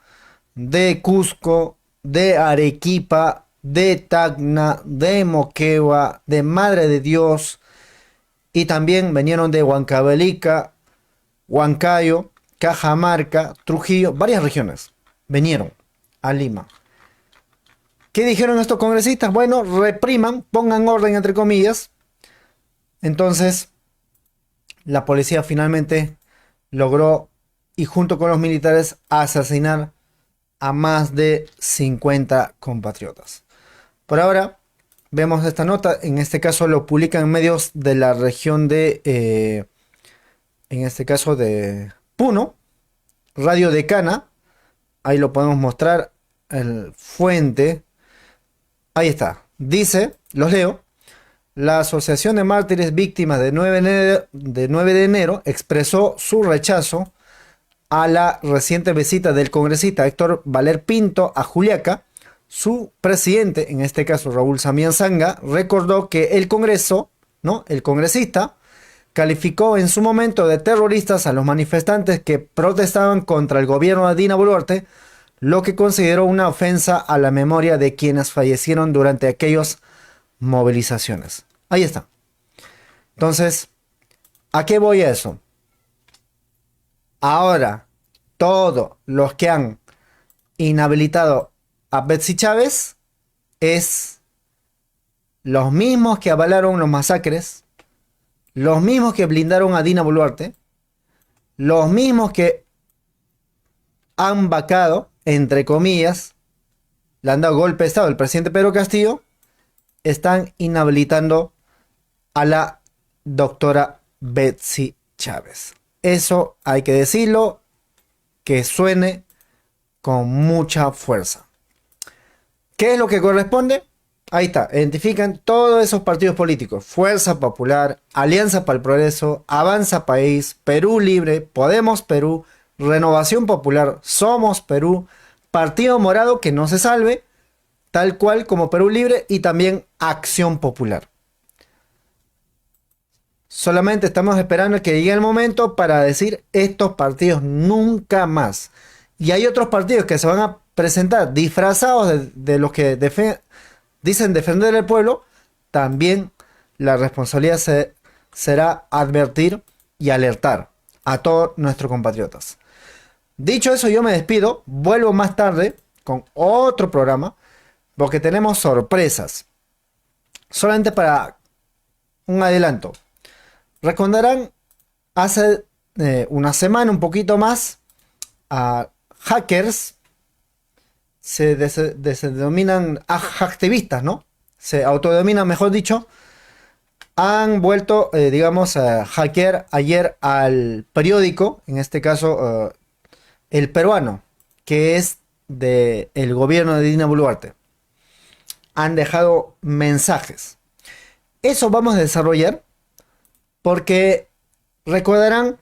de Cusco, de Arequipa, de Tacna, de Moquegua, de Madre de Dios, y también vinieron de Huancavelica, Huancayo, Cajamarca, Trujillo, varias regiones vinieron a Lima. ¿Qué dijeron estos congresistas? Bueno, repriman, pongan orden entre comillas. Entonces, la policía finalmente logró, y junto con los militares, asesinar a más de 50 compatriotas. Por ahora, vemos esta nota. En este caso lo publican en medios de la región de, en este caso de Puno, Radio Decana. Ahí lo podemos mostrar, el fuente. Ahí está. Dice, los leo. La Asociación de Mártires Víctimas de 9 de enero expresó su rechazo a la reciente visita del congresista Héctor Valer Pinto a Juliaca. Su presidente, en este caso Raúl Samián Sanga, recordó que el Congreso, ¿no? El congresista calificó en su momento de terroristas a los manifestantes que protestaban contra el gobierno de Dina Boluarte, lo que consideró una ofensa a la memoria de quienes fallecieron durante aquellas movilizaciones. Ahí está. Entonces, ¿a qué voy a eso? Ahora, todos los que han inhabilitado a Betsy Chávez es los mismos que avalaron los masacres, los mismos que blindaron a Dina Boluarte, los mismos que han vacado, entre comillas, le han dado golpe de estado al presidente Pedro Castillo, están inhabilitando a la doctora Betsy Chávez. Eso hay que decirlo, que suene con mucha fuerza. ¿Qué es lo que corresponde? Ahí está, identifican todos esos partidos políticos: Fuerza Popular, Alianza para el Progreso, Avanza País, Perú Libre, Podemos Perú, Renovación Popular, Somos Perú, Partido Morado, que no se salve, tal cual como Perú Libre, y también Acción Popular. Solamente estamos esperando que llegue el momento para decir estos partidos nunca más. Y hay otros partidos que se van a presentar disfrazados de los que dicen defender el pueblo. También la responsabilidad será advertir y alertar a todos nuestros compatriotas. Dicho eso, yo me despido. Vuelvo más tarde con otro programa, porque tenemos sorpresas. Solamente para un adelanto. Recordarán hace una semana, un poquito más, a hackers, se denominan activistas, ¿no? Se autodenominan, mejor dicho, han vuelto, digamos, a hackear ayer al periódico, en este caso, El Peruano, que es del gobierno de Dina Boluarte. Han dejado mensajes. Eso vamos a desarrollar porque recordarán,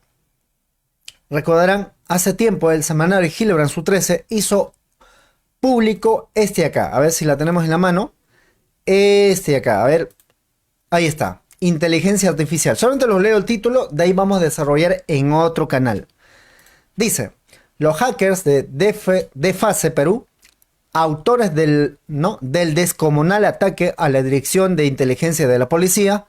hace tiempo el semanario Hildebrand Su 13 hizo público este acá. A ver si la tenemos en la mano. Este acá, a ver. Ahí está. Inteligencia artificial. Solamente los leo el título, de ahí vamos a desarrollar en otro canal. Dice: los hackers de DEFASE Perú, autores del descomunal ataque a la Dirección de Inteligencia de la Policía,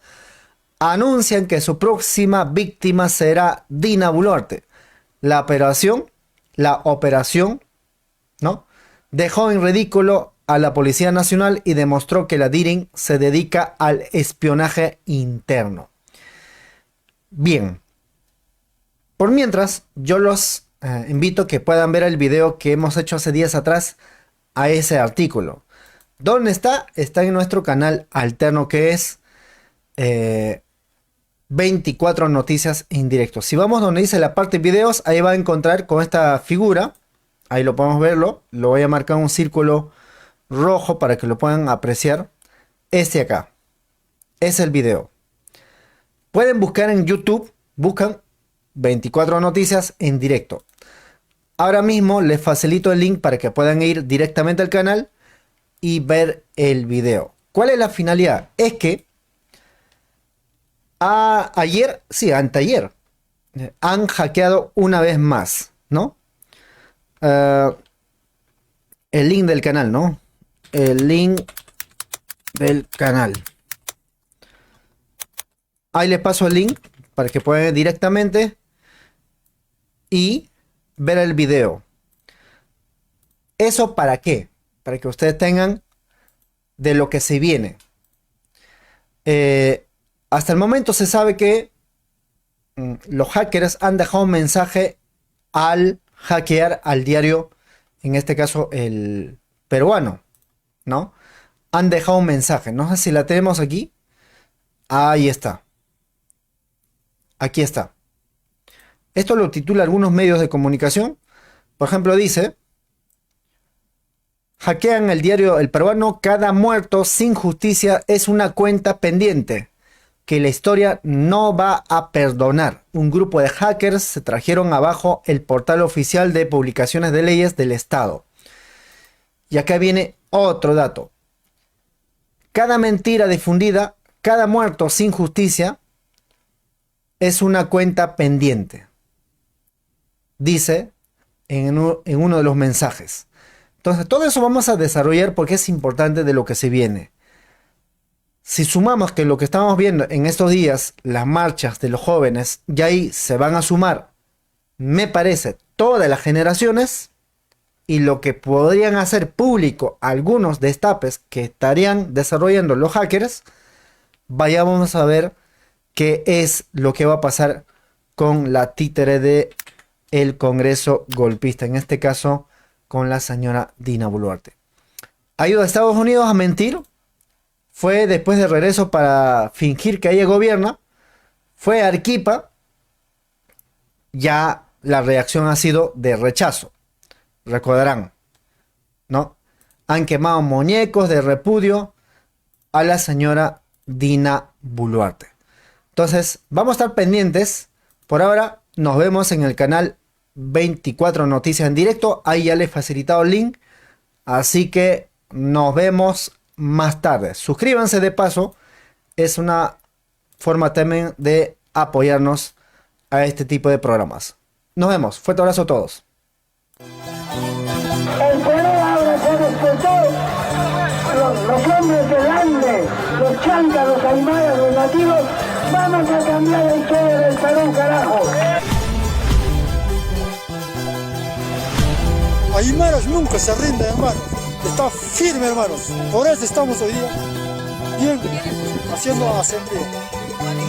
anuncian que su próxima víctima será Dina Boluarte. La operación, ¿no?, dejó en ridículo a la Policía Nacional y demostró que la DIRIN se dedica al espionaje interno. Bien. Por mientras, yo los invito a que puedan ver el video que hemos hecho hace días atrás a ese artículo. ¿Dónde está? Está en nuestro canal alterno, que es 24 noticias en directo. Si vamos donde dice la parte de videos, ahí va a encontrar con esta figura. Ahí lo podemos verlo. Lo voy a marcar un círculo rojo para que lo puedan apreciar. Este acá es el video. Pueden buscar en YouTube, buscan 24 noticias en directo. Ahora mismo les facilito el link para que puedan ir directamente al canal y ver el video. ¿Cuál es la finalidad? Es que anteayer han hackeado una vez más, ¿no? El link del canal, ¿no? El link del canal. Ahí les paso el link para que puedan ir directamente y ver el video. ¿Eso para qué? Para que ustedes tengan de lo que se viene. Hasta el momento se sabe que los hackers han dejado un mensaje al hackear al diario, en este caso el peruano, ¿no? Han dejado un mensaje. No sé si la tenemos aquí. Ahí está. Aquí está. Esto lo titula algunos medios de comunicación. Por ejemplo, dice: hackean el diario El Peruano, cada muerto sin justicia es una cuenta pendiente que la historia no va a perdonar. Un grupo de hackers se trajeron abajo el portal oficial de publicaciones de leyes del Estado. Y acá viene otro dato. Cada mentira difundida, cada muerto sin justicia es una cuenta pendiente, dice en uno de los mensajes. Entonces, todo eso vamos a desarrollar porque es importante de lo que se viene. Si sumamos que lo que estamos viendo en estos días, las marchas de los jóvenes, ya ahí se van a sumar, me parece, todas las generaciones, y lo que podrían hacer público algunos destapes que estarían desarrollando los hackers, vayamos a ver qué es lo que va a pasar con la títere de el Congreso golpista, en este caso con la señora Dina Boluarte. Ha ido a Estados Unidos a mentir, fue después de regreso para fingir que ella gobierna, fue a Arequipa, ya la reacción ha sido de rechazo, recordarán, ¿no? Han quemado muñecos de repudio a la señora Dina Boluarte. Entonces, vamos a estar pendientes. Por ahora, nos vemos en el canal 24 Noticias en directo. Ahí ya les he facilitado el link. Así que nos vemos más tarde. Suscríbanse de paso. Es una forma también de apoyarnos a este tipo de programas. Nos vemos. Fuerte abrazo a todos. El Perú ahora se despertó. Los hombres del Ande, los chancas, los aymaras, los nativos, vamos a cambiar la historia del Perú, carajo. Aymaras nunca se rinden, hermano. Está firme, hermanos. Por eso estamos hoy día bien haciendo asamblea.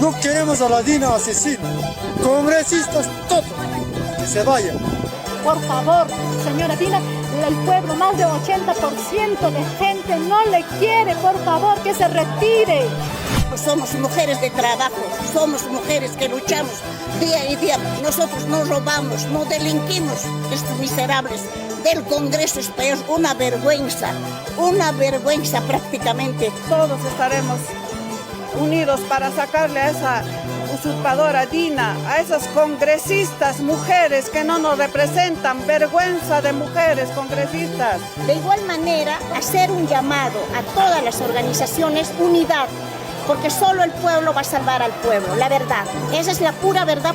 No queremos a la Dina asesina. Congresistas, todos, que se vayan. Por favor, señora Dina, el pueblo, más de 80% de gente no le quiere, por favor, que se retire. Pues somos mujeres de trabajo, somos mujeres que luchamos día y día. Nosotros no robamos, no delinquimos. Estos miserables del Congreso es peor, una vergüenza prácticamente. Todos estaremos unidos para sacarle a esa usurpadora Dina, a esas congresistas mujeres que no nos representan, vergüenza de mujeres congresistas. De igual manera, hacer un llamado a todas las organizaciones, unidad, porque solo el pueblo va a salvar al pueblo, la verdad. Esa es la pura verdad.